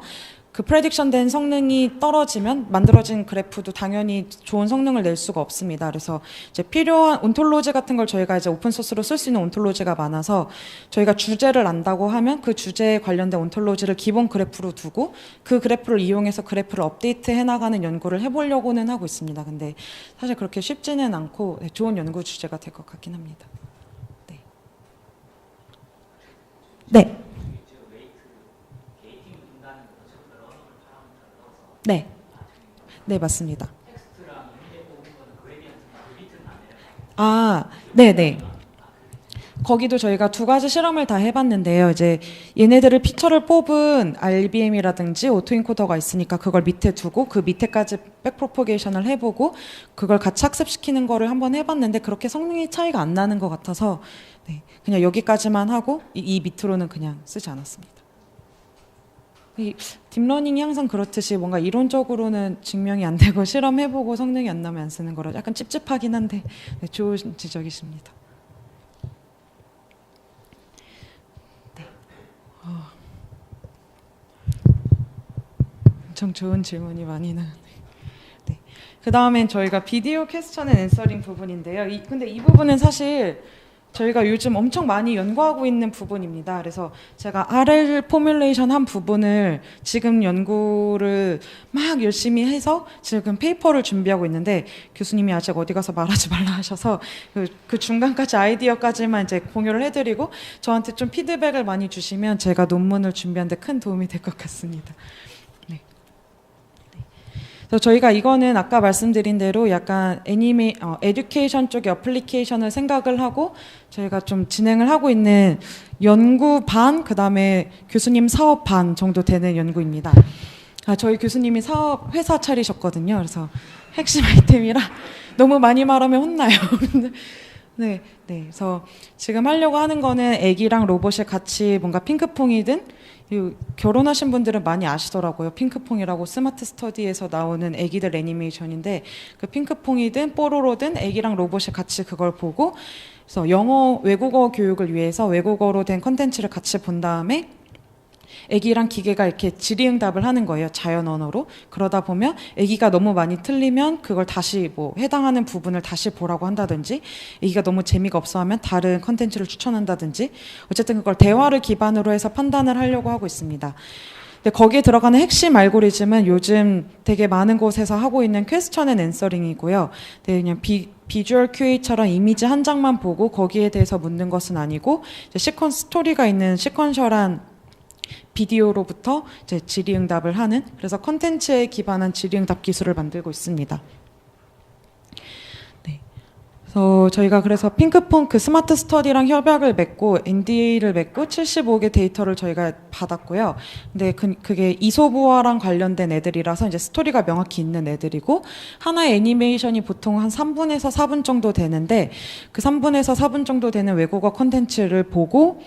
그 프레딕션된 성능이 떨어지면 만들어진 그래프도 당연히 좋은 성능을 낼 수가 없습니다. 그래서 이제 필요한 온톨로지 같은 걸 저희가 이제 오픈 소스로 쓸 수 있는 온톨로지가 많아서 저희가 주제를 안다고 하면 그 주제에 관련된 온톨로지를 기본 그래프로 두고 그 그래프를 이용해서 그래프를 업데이트 해나가는 연구를 해보려고는 하고 있습니다. 근데 사실 그렇게 쉽지는 않고 좋은 연구 주제가 될 것 같긴 합니다. 네. 네. 네, 맞습니다. 네네. 거기도 저희가 두 가지 실험을 다 해봤는데요. 이제 얘네들을 피처를 뽑은 RBM이라든지 오토인코더가 있으니까 그걸 밑에 두고 그 밑에까지 백프로포게이션을 해보고 그걸 같이 학습시키는 거를 한번 해봤는데 그렇게 성능이 차이가 안 나는 것 같아서 네, 그냥 여기까지만 하고 이 밑으로는 그냥 쓰지 않았습니다. 이 딥러닝이 항상 그렇듯이 뭔가 이론적으로는 증명이 안 되고 실험해보고 성능이 안 나면 안 쓰는 거라 약간 찝찝하긴 한데 네, 좋은 지적이십니다. 네. 엄청 좋은 질문이 많이 나오네요. 네. 그 다음엔 저희가 비디오 퀘스천 앤 앤서링 부분인데요. 근데 이 부분은 사실 저희가 요즘 엄청 많이 연구하고 있는 부분입니다. 그래서 제가 RL 포뮬레이션 한 부분을 지금 연구를 막 열심히 해서 지금 페이퍼를 준비하고 있는데 교수님이 아직 어디 가서 말하지 말라 하셔서 그 중간까지 아이디어까지만 이제 공유를 해드리고 저한테 좀 피드백을 많이 주시면 제가 논문을 준비하는 데 큰 도움이 될 것 같습니다. 그래서 저희가 이거는 아까 말씀드린 대로 약간 에듀케이션 쪽의 어플리케이션을 생각을 하고 저희가 좀 진행을 하고 있는 연구 반, 그 다음에 교수님 사업 반 정도 되는 연구입니다. 저희 교수님이 사업 회사 차리셨거든요. 그래서 핵심 아이템이라 너무 많이 말하면 혼나요. 네. 그래서 지금 하려고 하는 거는 애기랑 로봇이 같이 뭔가 핑크퐁이든 결혼하신 분들은 많이 아시더라고요. 핑크퐁이라고 스마트 스터디에서 나오는 애기들 애니메이션인데 그 핑크퐁이든 뽀로로든 애기랑 로봇이 같이 그걸 보고 그래서 외국어 교육을 위해서 외국어로 된 컨텐츠를 같이 본 다음에 애기랑 기계가 이렇게 질의응답을 하는 거예요. 자연 언어로. 그러다 보면 애기가 너무 많이 틀리면 그걸 다시 해당하는 부분을 다시 보라고 한다든지 애기가 너무 재미가 없어 하면 다른 컨텐츠를 추천한다든지 어쨌든 그걸 대화를 기반으로 해서 판단을 하려고 하고 있습니다. 근데 거기에 들어가는 핵심 알고리즘은 요즘 되게 많은 곳에서 하고 있는 퀘스천 앤 앤서링이고요. 그냥 비주얼 QA처럼 이미지 한 장만 보고 거기에 대해서 묻는 것은 아니고 스토리가 있는 시퀀셜한 비디오로부터 이제 질의응답을 하는 그래서 컨텐츠에 기반한 질의응답 기술을 만들고 있습니다. 네. 그래서 저희가 그래서 핑크퐁 그 스마트 스터디랑 협약을 맺고 NDA를 맺고 75개 데이터를 저희가 받았고요. 근데 그게 이소부화랑 관련된 애들이라서 이제 스토리가 명확히 있는 애들이고 하나의 애니메이션이 보통 한 3분에서 4분 정도 되는데 그 3분에서 4분 정도 되는 외국어 컨텐츠를 보고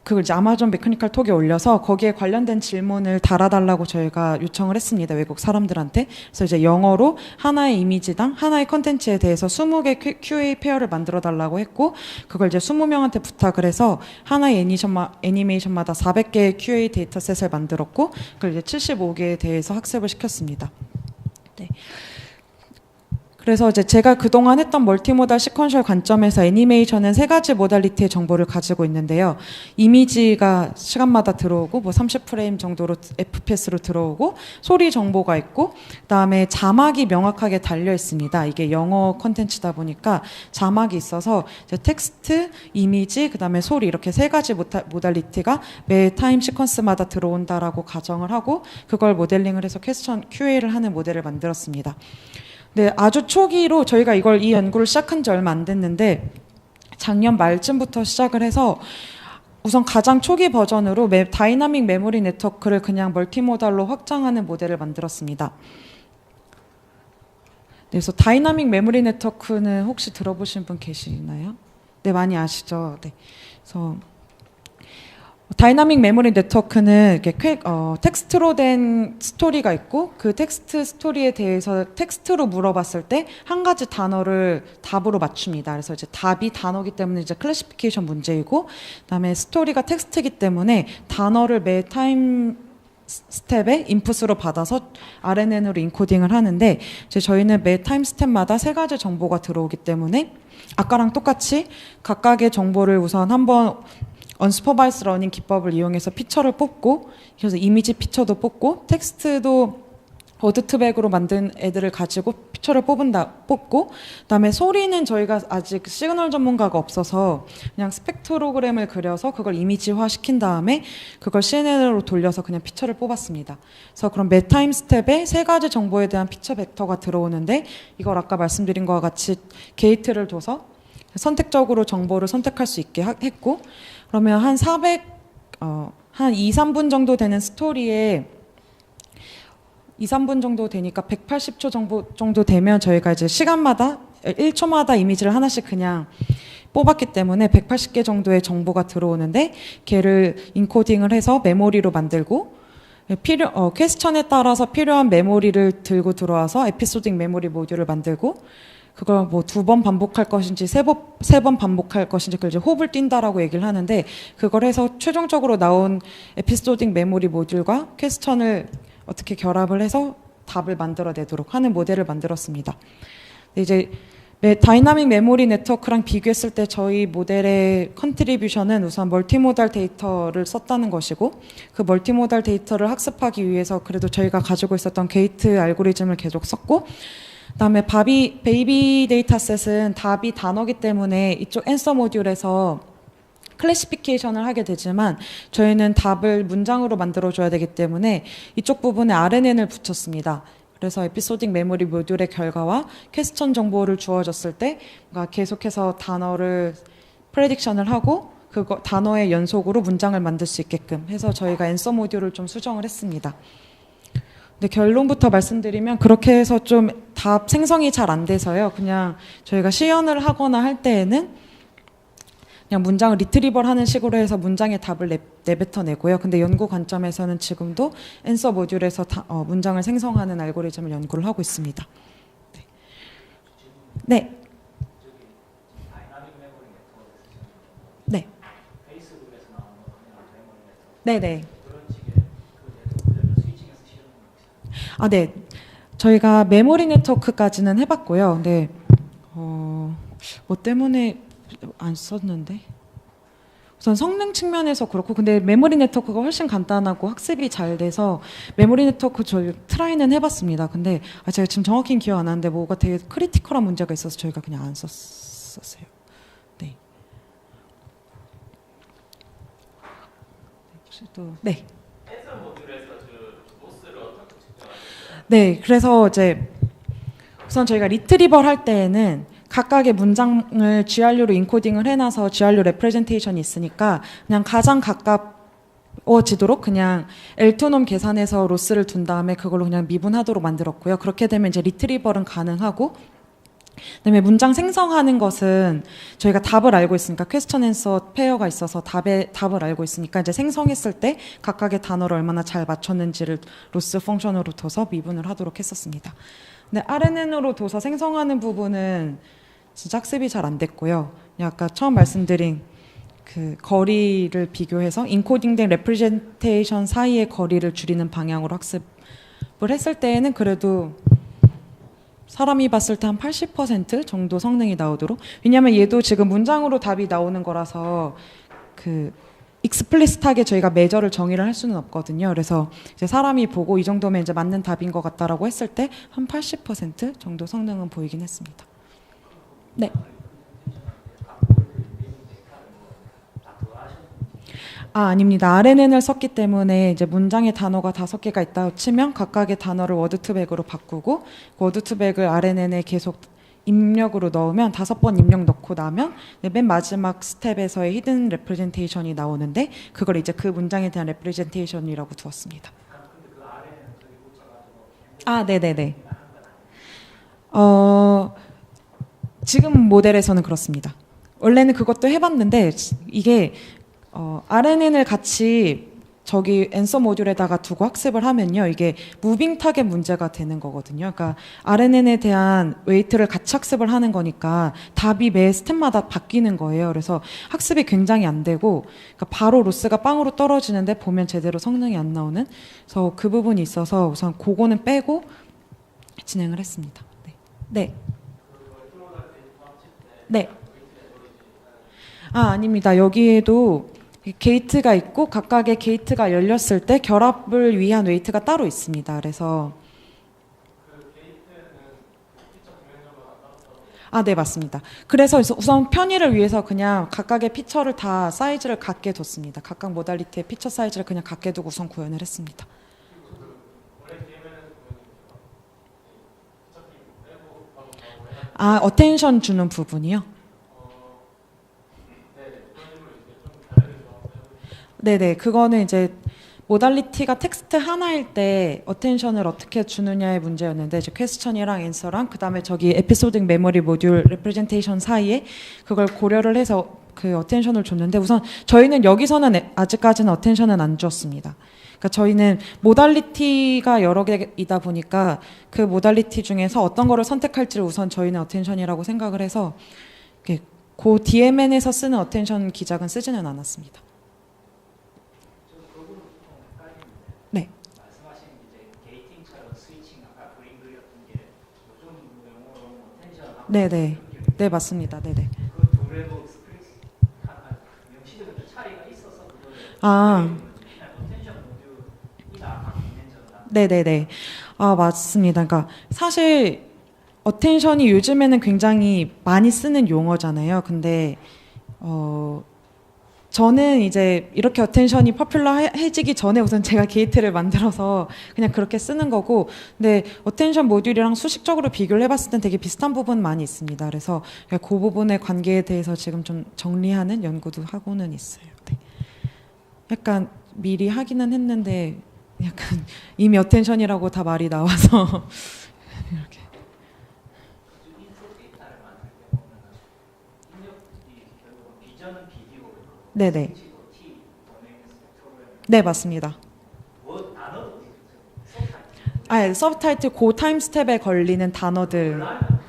그걸 이제 아마존 메커니컬 톡에 올려서 거기에 관련된 질문을 달아달라고 저희가 요청을 했습니다. 외국 사람들한테. 그래서 이제 영어로 하나의 이미지당 하나의 컨텐츠에 대해서 20개 QA 페어를 만들어 달라고 했고 그걸 이제 20명한테 부탁을 해서 하나의 애니메이션마다 400개의 QA 데이터셋을 만들었고 그걸 이제 75개에 대해서 학습을 시켰습니다. 네. 그래서 이제 제가 그동안 했던 멀티모달 시퀀셜 관점에서 애니메이션은 3가지 모달리티의 정보를 가지고 있는데요. 이미지가 시간마다 들어오고 30프레임 정도로 FPS로 들어오고 소리 정보가 있고 그다음에 자막이 명확하게 달려 있습니다. 이게 영어 콘텐츠다 보니까 자막이 있어서 이제 텍스트, 이미지, 그다음에 소리 이렇게 3가지 모달리티가 매 타임 시퀀스마다 들어온다라고 가정을 하고 그걸 모델링을 해서 퀘스천 QA를 하는 모델을 만들었습니다. 네, 아주 초기로 저희가 이 연구를 시작한 지 얼마 안 됐는데 작년 말쯤부터 시작을 해서 우선 가장 초기 버전으로 다이나믹 메모리 네트워크를 그냥 멀티모달로 확장하는 모델을 만들었습니다. 네, 그래서 다이나믹 메모리 네트워크는 혹시 들어보신 분 계시나요? 네, 많이 아시죠? 네. 그래서 다이나믹 메모리 네트워크는 이렇게 텍스트로 된 스토리가 있고 그 텍스트 스토리에 대해서 텍스트로 물어봤을 때 한 가지 단어를 답으로 맞춥니다. 그래서 이제 답이 단어기 때문에 이제 클래시피케이션 문제이고 그다음에 스토리가 텍스트이기 때문에 단어를 매 타임 스텝에 인풋으로 받아서 RNN으로 인코딩을 하는데 이제 저희는 매 타임 스텝마다 3가지 정보가 들어오기 때문에 아까랑 똑같이 각각의 정보를 우선 한번 언슈퍼바이스 러닝 기법을 이용해서 피처를 뽑고 그래서 이미지 피처도 뽑고 텍스트도 워드트백으로 만든 애들을 가지고 피처를 뽑고 그다음에 소리는 저희가 아직 시그널 전문가가 없어서 그냥 스펙트로그램을 그려서 그걸 이미지화 시킨 다음에 그걸 CNN으로 돌려서 그냥 피처를 뽑았습니다. 그래서 그럼 매 타임 스텝에 3가지 정보에 대한 피처 ベクト가 들어오는데 이걸 아까 말씀드린 것과 같이 게이트를 둬서 선택적으로 정보를 선택할 수 있게 했고 그러면 한 2, 3분 정도 되는 스토리에 2, 3분 정도 되니까 180초 정도 되면 저희가 이제 시간마다 1초마다 이미지를 하나씩 그냥 뽑았기 때문에 180개 정도의 정보가 들어오는데 걔를 인코딩을 해서 메모리로 만들고 퀘스천에 따라서 필요한 메모리를 들고 들어와서 에피소딩 메모리 모듈을 만들고 그걸 뭐 2번 반복할 것인지 3번 반복할 것인지 그걸 이제 호흡을 뛴다라고 얘기를 하는데 그걸 해서 최종적으로 나온 에피소딩 메모리 모듈과 퀘스천을 어떻게 결합을 해서 답을 만들어내도록 하는 모델을 만들었습니다. 이제 다이나믹 메모리 네트워크랑 비교했을 때 저희 모델의 컨트리뷰션은 우선 멀티모달 데이터를 썼다는 것이고 그 멀티모달 데이터를 학습하기 위해서 그래도 저희가 가지고 있었던 게이트 알고리즘을 계속 썼고 그다음에 베이비 데이터셋은 답이 단어기 때문에 이쪽 앤서 모듈에서 클래시피케이션을 하게 되지만 저희는 답을 문장으로 만들어줘야 되기 때문에 이쪽 부분에 RNN을 붙였습니다. 그래서 에피소딩 메모리 모듈의 결과와 퀘스천 정보를 주어졌을 때 계속해서 단어를 프레딕션을 하고 그거 단어의 연속으로 문장을 만들 수 있게끔 해서 저희가 앤서 모듈을 좀 수정을 했습니다. 근데 결론부터 말씀드리면 그렇게 해서 좀 답 생성이 잘 안 돼서요. 그냥 저희가 시연을 하거나 할 때에는 그냥 문장을 리트리벌 하는 식으로 해서 문장의 답을 내뱉어내고요. 근데 연구 관점에서는 지금도 앤서 모듈에서 문장을 생성하는 알고리즘을 연구를 하고 있습니다. 네. 네. 페이스북에서 나오는 메모리 네트워크 네네. 그런 식의 그 네트워크를 스위칭해서 실현하는 거죠. 네. 저희가 메모리 네트워크까지는 해봤고요. 근데 뭐 때문에 안 썼는데 우선 성능 측면에서 그렇고 근데 메모리 네트워크가 훨씬 간단하고 학습이 잘 돼서 메모리 네트워크 저희 트라이는 해봤습니다. 근데 제가 지금 정확히는 기억 안 나는데 뭐가 되게 크리티컬한 문제가 있어서 저희가 그냥 안 썼어요. 네. 네. 앤서 모듈에서 그 로스를 어떻게 측정하셨어요? 네, 그래서 이제 우선 저희가 리트리벌 할 때에는 각각의 문장을 GRU로 인코딩을 해놔서 GRU 레프레젠테이션이 있으니까 그냥 가장 가까워지도록 그냥 L2놈 계산해서 로스를 둔 다음에 그걸로 그냥 미분하도록 만들었고요. 그렇게 되면 이제 리트리벌은 가능하고 그다음에 문장 생성하는 것은 저희가 답을 알고 있으니까 퀘스천 앤서 페어가 있어서 답을 알고 있으니까 이제 생성했을 때 각각의 단어를 얼마나 잘 맞췄는지를 로스 펑션으로 둬서 미분을 하도록 했었습니다. 근데 RNN으로 둬서 생성하는 부분은 진짜 학습이 잘 안 됐고요. 아까 처음 말씀드린 그 거리를 비교해서 인코딩된 레프레젠테이션 사이의 거리를 줄이는 방향으로 학습을 했을 때에는 그래도 사람이 봤을 때 한 80% 정도 성능이 나오도록 왜냐하면 얘도 지금 문장으로 답이 나오는 거라서 그 익스플리시트하게 저희가 메저를 정의를 할 수는 없거든요. 그래서 이제 사람이 보고 이 정도면 이제 맞는 답인 것 같다라고 했을 때 한 80% 정도 성능은 보이긴 했습니다. 네. 아닙니다. RNN을 썼기 때문에 이제 문장의 단어가 5개가 있다고 치면 각각의 단어를 워드2백으로 바꾸고 그 워드2백을 RNN에 계속 입력으로 넣으면 5번 입력 넣고 나면 맨 마지막 스텝에서의 히든 레프레젠테이션이 나오는데 그걸 이제 그 문장에 대한 레프레젠테이션이라고 두었습니다. 네네네. 지금 모델에서는 그렇습니다. 원래는 그것도 해봤는데 이게 RNN을 같이 저기 앤서 모듈에다가 두고 학습을 하면요. 이게 무빙 타겟 문제가 되는 거거든요. 그러니까 RNN에 대한 웨이트를 같이 학습을 하는 거니까 답이 매 스텝마다 바뀌는 거예요. 그래서 학습이 굉장히 안 되고 그러니까 바로 로스가 빵으로 떨어지는데 보면 제대로 성능이 안 나오는 그래서 그 부분이 있어서 우선 그거는 빼고 진행을 했습니다. 네. 네. 아닙니다. 여기에도 게이트가 있고 각각의 게이트가 열렸을 때 결합을 위한 웨이트가 따로 있습니다. 그래서 네, 맞습니다. 그래서 우선 편의를 위해서 그냥 각각의 피처를 다 사이즈를 같게 뒀습니다. 각각 모달리티의 피처 사이즈를 그냥 같게 두고 우선 구현을 했습니다. 어텐션 주는 부분이요? 네네, 그거는 이제 모달리티가 텍스트 하나일 때 어텐션을 어떻게 주느냐의 문제였는데 이제 퀘스천이랑 앤서랑 그다음에 저기 에피소딩 메모리 모듈 레프레젠테이션 사이에 그걸 고려를 해서 그 어텐션을 줬는데 우선 저희는 여기서는 아직까지는 어텐션은 안 줬습니다. 그러니까 저희는 모달리티가 여러 개이다 보니까 그 모달리티 중에서 어떤 거를 선택할지를 우선 저희는 어텐션이라고 생각을 해서 그 DMN에서 쓰는 어텐션 기작은 쓰지는 않았습니다. 저도 그 부분 좀 헷갈리는데 네. 말씀하신 이제 게이팅처럼 스위칭 아까 그림 그렸던 게 요즘 용어로 뭐 텐션하고 네네. 네 맞습니다. 네네. 그 둘의 뭐 스크립트 명시적인 차이가 있어서 그거를 아. 그냥 텐션 모듈이다 각 디멘션이다. 네네네. 아, 맞습니다. 그러니까 사실 어텐션이 요즘에는 굉장히 많이 쓰는 용어잖아요. 근데 저는 이제 이렇게 어텐션이 퍼퓰러해지기 전에 우선 제가 게이트를 만들어서 그냥 그렇게 쓰는 거고, 근데 어텐션 모듈이랑 수식적으로 비교를 해봤을 땐 되게 비슷한 부분 많이 있습니다. 그래서 그 부분의 관계에 대해서 지금 좀 정리하는 연구도 하고는 있어요. 네. 약간 미리 하기는 했는데 약간 이미 어텐션이라고 다 말이 나와서 이렇게. 그 인풋 데이터를 만들 때 보면은 입력이 결국 비전은 비디오고 네네. 스위치도 T, 도메인 스펙트로그램 네 맞습니다. 뭐 단어도 서브타이틀 아, 서브타이틀 고 타임 스텝에 걸리는 단어들.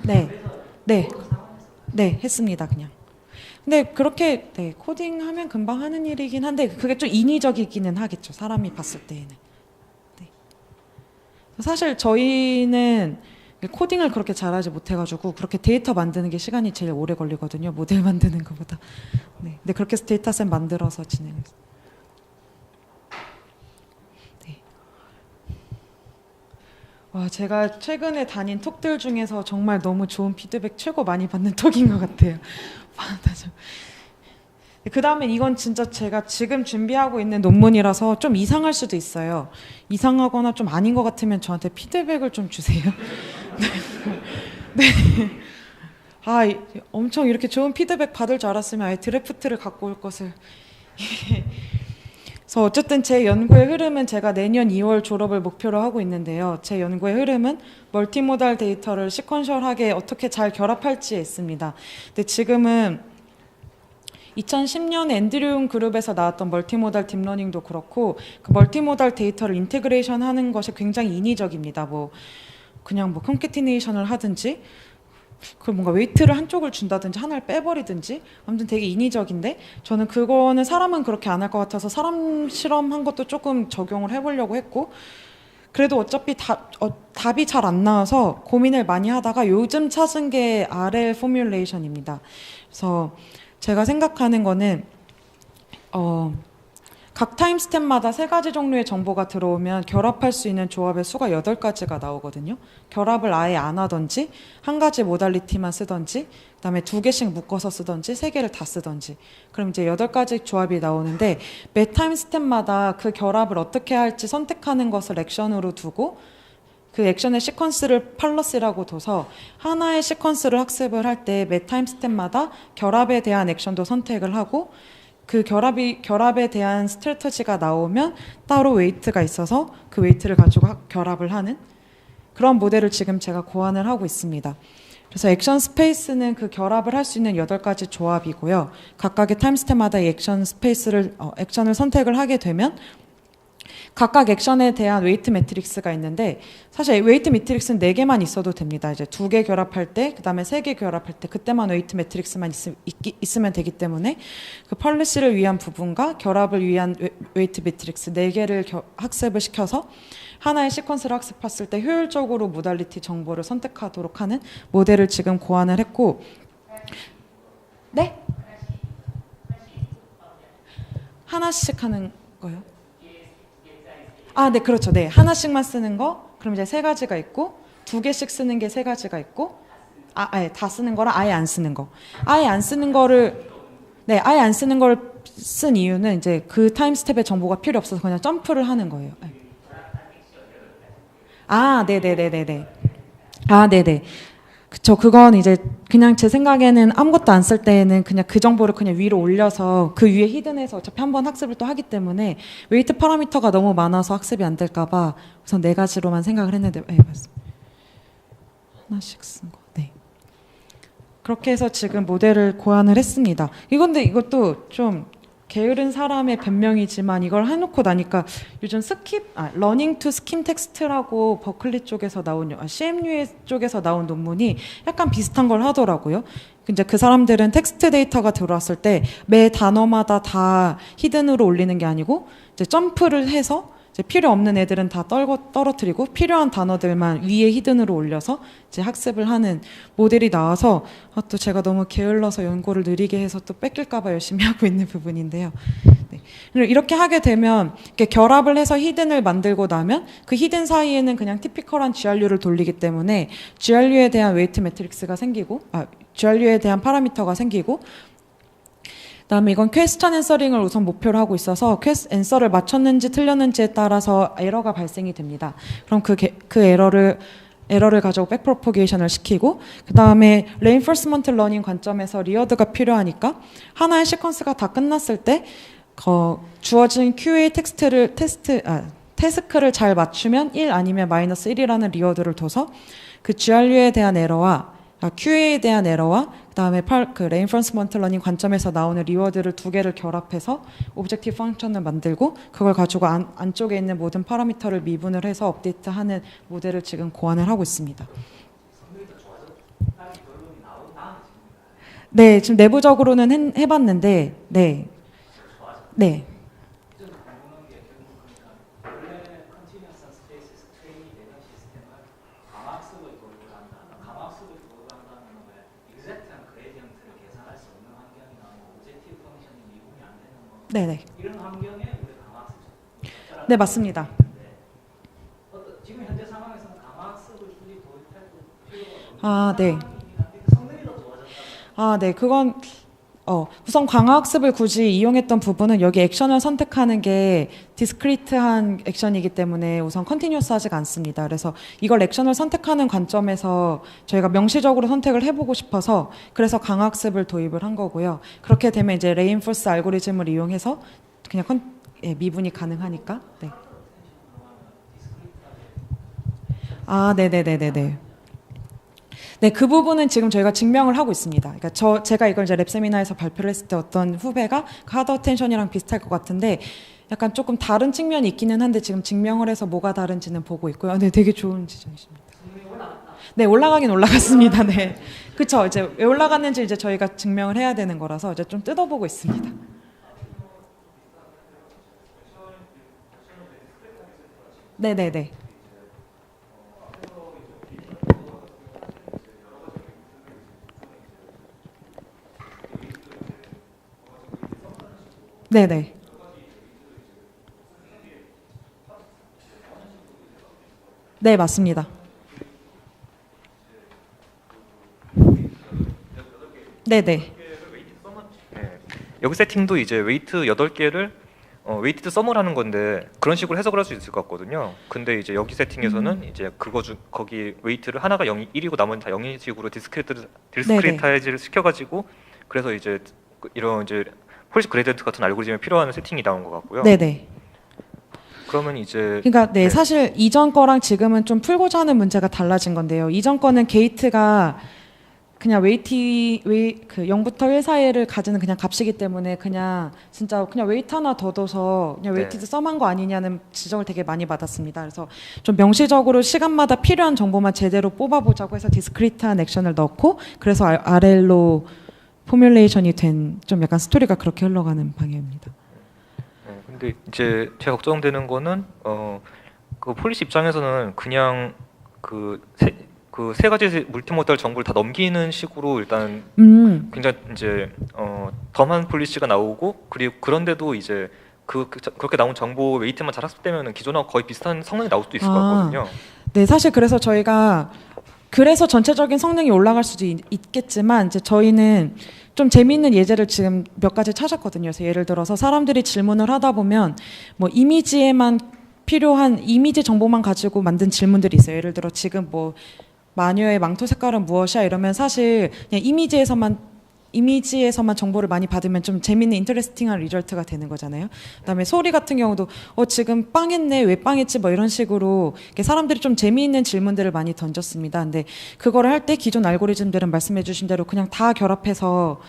네. 그래서 네. 그런 상황에서 네, 했습니다, 그냥. 근데 그렇게 네, 코딩하면 금방 하는 일이긴 한데 그게 좀 인위적이기는 하겠죠. 사람이 봤을 때에는. 네. 사실 저희는 코딩을 그렇게 잘하지 못해가지고 그렇게 데이터 만드는 게 시간이 제일 오래 걸리거든요. 모델 만드는 것보다. 네. 근데 그렇게 해서 데이터셋 만들어서 진행했어요. 네. 와, 제가 최근에 다닌 톡들 중에서 정말 너무 좋은 피드백 최고 많이 받는 톡인 것 같아요. 그 다음에 이건 진짜 제가 지금 준비하고 있는 논문이라서 좀 이상할 수도 있어요. 이상하거나 좀 아닌 것 같으면 저한테 피드백을 좀 주세요. 네. 아, 엄청 이렇게 좋은 피드백 받을 줄 알았으면 아예 드래프트를 갖고 올 것을. 그래서 어쨌든 제 연구의 흐름은 제가 내년 2월 졸업을 목표로 하고 있는데요. 제 연구의 흐름은 멀티모달 데이터를 시퀀셜하게 어떻게 잘 결합할지에 있습니다. 근데 지금은 2010년 앤드류 그룹에서 나왔던 멀티모달 딥러닝도 그렇고 그 멀티모달 데이터를 인테그레이션 하는 것이 굉장히 인위적입니다. 뭐 그냥 뭐 컴캐티네이션을 하든지 그 뭔가 웨이트를 한쪽을 준다든지 하나를 빼버리든지 아무튼 되게 인위적인데 저는 그거는 사람은 그렇게 안 할 것 같아서 사람 실험한 것도 조금 적용을 해보려고 했고 그래도 어차피 답이 잘 안 나와서 고민을 많이 하다가 요즘 찾은 게 RL 포뮬레이션입니다. 그래서 제가 생각하는 거는 각 타임 스텝마다 3가지 종류의 정보가 들어오면 결합할 수 있는 조합의 수가 8가지가 나오거든요. 결합을 아예 안 하든지 한 가지 모달리티만 쓰든지 그다음에 2개씩 묶어서 쓰든지 3개를 다 쓰든지 그럼 이제 8가지 조합이 나오는데 매 타임 스텝마다 그 결합을 어떻게 할지 선택하는 것을 액션으로 두고 그 액션의 시퀀스를 팔러스라고 둬서 하나의 시퀀스를 학습을 할 때 매 타임 스텝마다 결합에 대한 액션도 선택을 하고 그 결합에 대한 스트래터지가 나오면 따로 웨이트가 있어서 그 웨이트를 가지고 결합을 하는 그런 모델을 지금 제가 고안을 하고 있습니다. 그래서 액션 스페이스는 그 결합을 할 수 있는 8가지 조합이고요. 각각의 타임 스텝마다 이 액션을 선택을 하게 되면 각각 액션에 대한 웨이트 매트릭스가 있는데 사실 웨이트 매트릭스는 4개만 있어도 됩니다. 이제 2개 결합할 때, 그 다음에 3개 결합할 때 그때만 웨이트 매트릭스만 있으면 되기 때문에 그 펄리시를 위한 부분과 결합을 위한 웨이트 매트릭스 4개를 학습을 시켜서 하나의 시퀀스를 학습했을 때 효율적으로 모달리티 정보를 선택하도록 하는 모델을 지금 고안을 했고 네? 하나씩 하는 거요? 아, 네, 그렇죠. 네, 하나씩만 쓰는 거. 그럼 이제 3가지가 있고 2개씩 쓰는 게 3가지가 있고 아예 다 쓰는 거랑 아예 안 쓰는 거. 아예 안 쓰는 거를 아예 안 쓰는 걸 쓴 이유는 이제 그 타임 스텝의 정보가 필요 없어서 그냥 점프를 하는 거예요. 네. 아, 네네네네네. 아, 네네. 그쵸. 그건 이제 그냥 제 생각에는 아무것도 안 쓸 때에는 그냥 그 정보를 그냥 위로 올려서 그 위에 히든해서 어차피 한 번 학습을 또 하기 때문에 웨이트 파라미터가 너무 많아서 학습이 안 될까봐 우선 4가지로만 생각을 했는데, 네, 맞습니다. 하나씩 쓴 거. 네. 그렇게 해서 지금 모델을 고안을 했습니다. 이건데 이것도 좀 게으른 사람의 변명이지만 이걸 해놓고 나니까 요즘 러닝 투 스킴 텍스트라고 버클리 쪽에서 나온 CMU 쪽에서 나온 논문이 약간 비슷한 걸 하더라고요. 이제 그 사람들은 텍스트 데이터가 들어왔을 때 매 단어마다 다 히든으로 올리는 게 아니고 이제 점프를 해서 이제 필요 없는 애들은 다 떨어뜨리고 필요한 단어들만 위에 히든으로 올려서 이제 학습을 하는 모델이 나와서 또 제가 너무 게을러서 연구를 느리게 해서 또 뺏길까봐 열심히 하고 있는 부분인데요. 네. 이렇게 하게 되면 이렇게 결합을 해서 히든을 만들고 나면 그 히든 사이에는 그냥 티피컬한 GRU를 돌리기 때문에 GRU에 대한 웨이트 매트릭스가 생기고, GRU에 대한 파라미터가 생기고, 그다음에 이건 퀘스천 앤서링을 우선 목표로 하고 있어서 앤서를 맞췄는지 틀렸는지에 따라서 에러가 발생이 됩니다. 그럼 그 에러를 가지고 백프로포게이션을 시키고, 그다음에 레인포스먼트 러닝 관점에서 리워드가 필요하니까 하나의 시퀀스가 다 끝났을 때 주어진 QA 태스크를 잘 맞추면 1 아니면 -1이라는 리워드를 둬서 그 GRU에 대한 에러와 QA에 대한 에러와 그다음에 그 레인포스먼트 러닝 관점에서 나오는 리워드를 2개를 결합해서 오브젝티브 펑션을 만들고 그걸 가지고 안쪽에 있는 모든 파라미터를 미분을 해서 업데이트하는 모델을 지금 고안을 하고 있습니다. 네, 지금 내부적으로는 해봤는데, 네, 네. 네네. 이런 환경에 우리가 강화학습 네, 맞습니다. 지금 현재 상황에서는 강화학습을 굳이 도입할 필요가 네. 성능이 더 좋아졌다. 네, 그건 우선 강화학습을 굳이 이용했던 부분은 여기 액션을 선택하는 게 디스크리트한 액션이기 때문에 우선 컨티뉴어스하지가 않습니다. 그래서 이걸 액션을 선택하는 관점에서 저희가 명시적으로 선택을 해보고 싶어서 그래서 강화학습을 도입을 한 거고요. 그렇게 되면 이제 레인포스 알고리즘을 이용해서 그냥 미분이 가능하니까. 네. 네네네네네. 네, 그 부분은 지금 저희가 증명을 하고 있습니다. 그러니까 제가 이걸 이제 랩 세미나에서 발표를 했을 때 어떤 후배가 하드 어텐션이랑 비슷할 것 같은데 약간 조금 다른 측면이 있기는 한데 지금 증명을 해서 뭐가 다른지는 보고 있고요. 네, 되게 좋은 지적이십니다. 네, 올라가긴 올라갔습니다. 네, 그렇죠. 이제 왜 올라갔는지 이제 저희가 증명을 해야 되는 거라서 이제 좀 뜯어보고 있습니다. 네네네. 네네. 네, 맞습니다. 네네. 여기 세팅도 이제 웨이트 8개를 웨이티드 썸을 하는 건데 그런 식으로 해석을 할 수 있을 것 같거든요. 근데 이제 여기 세팅에서는 이제 거기 웨이트를 하나가 1이고 나머지는 다 0인식으로 디스크리타이즈를 시켜가지고 그래서 이제 이런 이제 폴시 그레디언트 같은 알고리즘에 필요한 세팅이 나온 것 같고요. 네네. 그러면 이제 그러니까 네, 사실 이전 거랑 지금은 좀 풀고자 하는 문제가 달라진 건데요. 이전 거는 게이트가 그냥 그 0부터 1 사이를 가지는 그냥 값이기 때문에 그냥 진짜 그냥 웨이트 하나 더 둬서 그냥 웨이티드 썸한 거 아니냐는 지적을 되게 많이 받았습니다. 그래서 좀 명시적으로 시간마다 필요한 정보만 제대로 뽑아보자고 해서 디스크리트한 액션을 넣고 그래서 RL로 포뮬레이션이 된 좀 약간 스토리가 그렇게 흘러가는 방향입니다. 네, 근데 이제 제가 걱정되는 거는 그 폴리시 입장에서는 그냥 그 세 가지 물티모달 정보를 다 넘기는 식으로 일단 굉장히 이제 덤한 폴리시가 나오고 그리고 그런데도 이제 그렇게 나온 정보 웨이트만 잘 학습되면 기존하고 거의 비슷한 성능이 나올 수도 있을 것 같거든요. 네, 사실 그래서 저희가 그래서 전체적인 성능이 올라갈 수도 있겠지만 이제 저희는 좀 재미있는 예제를 지금 몇 가지 찾았거든요. 그래서 예를 들어서 사람들이 질문을 하다 보면 뭐 이미지에만 필요한 이미지 정보만 가지고 만든 질문들이 있어요. 예를 들어 지금 뭐 마녀의 망토 색깔은 무엇이야 이러면 사실 그냥 이미지에서만 정보를 많이 받으면 좀 재밌는 인터레스팅한 리절트가 되는 거잖아요. 그다음에 소리 같은 경우도 지금 빵했네 왜 빵했지 뭐 이런 식으로 이렇게 사람들이 좀 재미있는 질문들을 많이 던졌습니다. 근데 그거를 할 때 기존 알고리즘들은 말씀해주신 대로 그냥 다 결합해서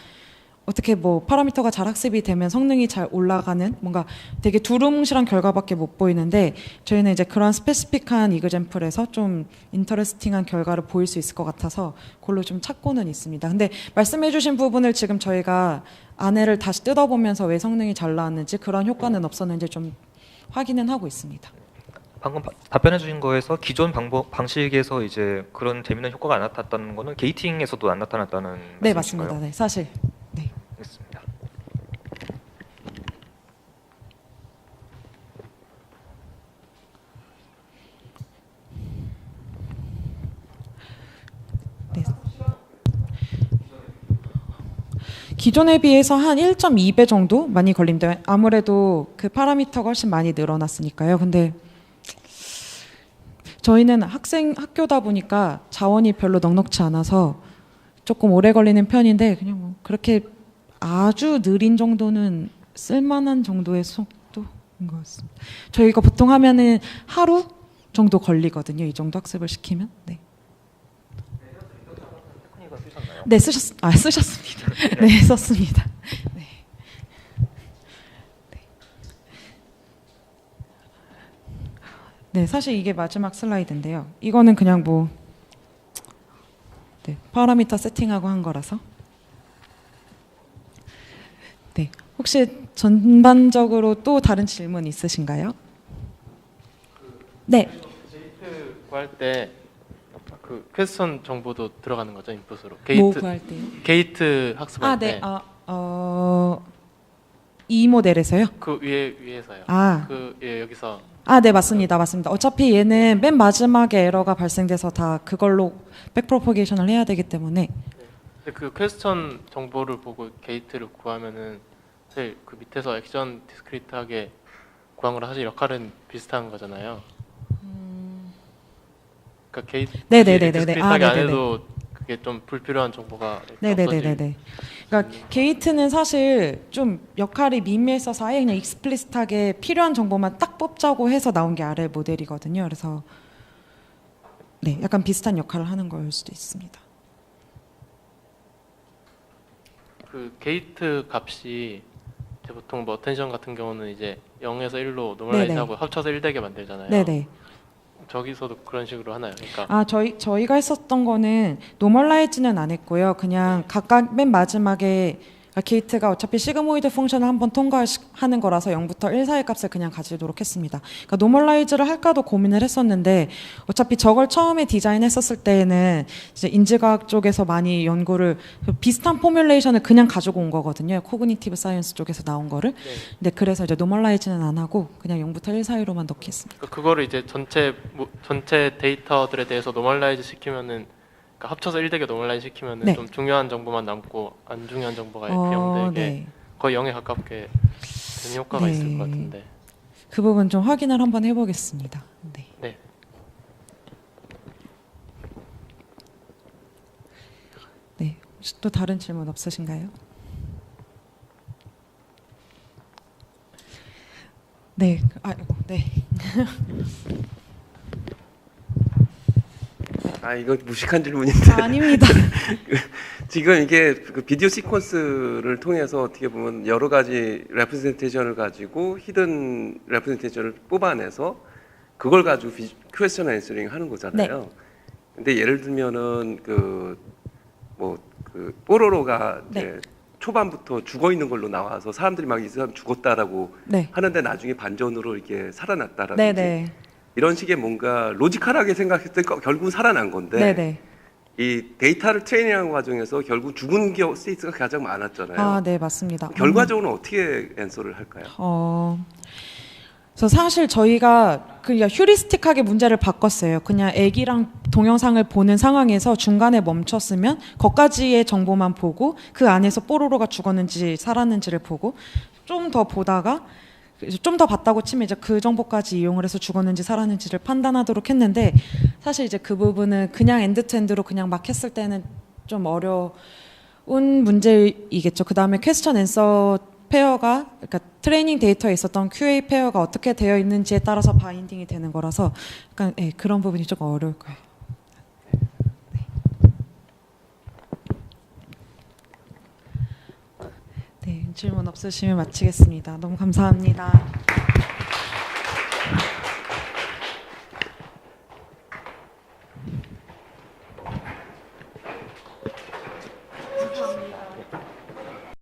어떻게 뭐 파라미터가 잘 학습이 되면 성능이 잘 올라가는 뭔가 되게 두루뭉실한 결과밖에 못 보이는데 저희는 이제 그런 스페시픽한 이그젬플에서 좀 인터레스팅한 결과를 보일 수 있을 것 같아서 그걸로 좀 찾고는 있습니다. 근데 말씀해주신 부분을 지금 저희가 안에를 다시 뜯어보면서 왜 성능이 잘 나왔는지 그런 효과는 없었는지 좀 확인은 하고 있습니다. 방금 답변해 주신 거에서 기존 방식에서 이제 그런 재미있는 효과가 안 나타났다는 거는 게이팅에서도 안 나타났다는 네, 말씀이신가요? 맞습니다. 네, 사실. 네. 알겠습니다. 네. 기존에 비해서 한 1.2배 정도 많이 걸립니다. 아무래도 그 파라미터가 훨씬 많이 늘어났으니까요. 근데 저희는 학교다 보니까 자원이 별로 넉넉치 않아서 조금 오래 걸리는 편인데 그냥 뭐 그렇게 아주 느린 정도는 쓸만한 정도의 속도인 것 같습니다. 저희가 보통 하면은 하루 정도 걸리거든요. 이 정도 학습을 시키면. 네. 테크닉은 쓰셨나요? 네, 쓰셨습니다. 네, 썼습니다. 네. 네, 사실 이게 마지막 슬라이드인데요. 이거는 그냥 뭐 파라미터 세팅하고 한 거라서. 네, 혹시 전반적으로 또 다른 질문 있으신가요? 네. 게이트 구할 때 그 퀘스천 정보도 들어가는 거죠, 인풋으로. 뭐 구할 때? 게이트 학습할 네. 때. 이 모델에서요? 그 위에서요. 여기서. 네, 맞습니다. 어차피 얘는 맨 마지막에 에러가 발생돼서 다 그걸로 백프로포게이션을 해야 되기 때문에. 근데 그 퀘스천 정보를 보고 게이트를 구하면은 사실 그 밑에서 액션 디스크리트하게 구한 거랑 사실 역할은 비슷한 거잖아요. 그러니까 게이트 디스크리트하게 안 해도 그게 좀 불필요한 정보가 네네네네. 그러니까 게이트는 사실 좀 역할이 미미했어서 아예 그냥 익스플리시트하게 필요한 정보만 딱 뽑자고 해서 나온 게 RL 모델이거든요. 그래서 네, 약간 비슷한 역할을 하는 걸 수도 있습니다. 그 게이트 값이 이제 보통 뭐 어텐션 같은 경우는 이제 0에서 1로 노멀라이즈하고 합쳐서 1 되게 만들잖아요. 네네. 저기서도 그런 식으로 하나요? 그러니까 저희가 했었던 거는 노멀라이즈는 안 했고요. 그냥 각각 맨 마지막에 게이트가 어차피 시그모이드 펑션을 한번 통과하는 거라서 0부터 1 사이 값을 그냥 가지도록 했습니다. 그러니까 노멀라이즈를 할까도 고민을 했었는데 어차피 저걸 처음에 디자인했었을 때에는 이제 인지과학 쪽에서 많이 연구를 비슷한 포뮬레이션을 그냥 가지고 온 거거든요. 코그니티브 사이언스 쪽에서 나온 거를. 네. 근데 그래서 이제 노멀라이즈는 안 하고 그냥 0부터 1 사이로만 넣기 했습니다. 그거를 이제 전체 데이터들에 대해서 노멀라이즈 시키면은 그러니까 합쳐서 1 되게 노멀라이즈 시키면은 네. 좀 중요한 정보만 남고 안 중요한 정보가 0 되게 네. 거의 0에 가깝게 되는 효과가 네. 있을 것 같은데. 그 부분 좀 확인을 한번 해보겠습니다. 네. 네. 네. 혹시 또 다른 질문 없으신가요? 네. 네. 이거 무식한 질문인데. 아닙니다. 지금 이게 그 비디오 시퀀스를 통해서 어떻게 보면 여러 가지 레프레젠테이션을 가지고 히든 레프레젠테이션을 뽑아내서 그걸 가지고 퀘스천 앤서링 하는 거잖아요. 근데 예를 들면은 뽀로로가 이제 초반부터 죽어 있는 걸로 나와서 사람들이 막 이 사람 죽었다라고 하는데 나중에 반전으로 이렇게 살아났다라든지 네네. 이런 식의 뭔가 로지컬하게 생각했을 때 결국 살아난 건데 네네. 이 데이터를 트레이닝하는 과정에서 결국 죽은 케이스가 가장 많았잖아요. 네, 맞습니다. 결과적으로 어떻게 앤서를 할까요? 그래서 사실 저희가 그냥 휴리스틱하게 문제를 바꿨어요. 그냥 애기랑 동영상을 보는 상황에서 중간에 멈췄으면 거기까지의 정보만 보고 그 안에서 뽀로로가 죽었는지 살았는지를 보고 좀 더 보다가 좀 더 봤다고 치면 이제 그 정보까지 이용을 해서 죽었는지 살았는지를 판단하도록 했는데 사실 이제 그 부분은 그냥 엔드투엔드로 그냥 막 했을 때는 좀 어려운 문제이겠죠. 그 다음에 퀘스천 앤서 페어가, 그러니까 트레이닝 데이터에 있었던 QA 페어가 어떻게 되어 있는지에 따라서 바인딩이 되는 거라서 약간 그런 부분이 조금 어려울 거예요. 네, 질문 없으시면 마치겠습니다. 너무 감사합니다.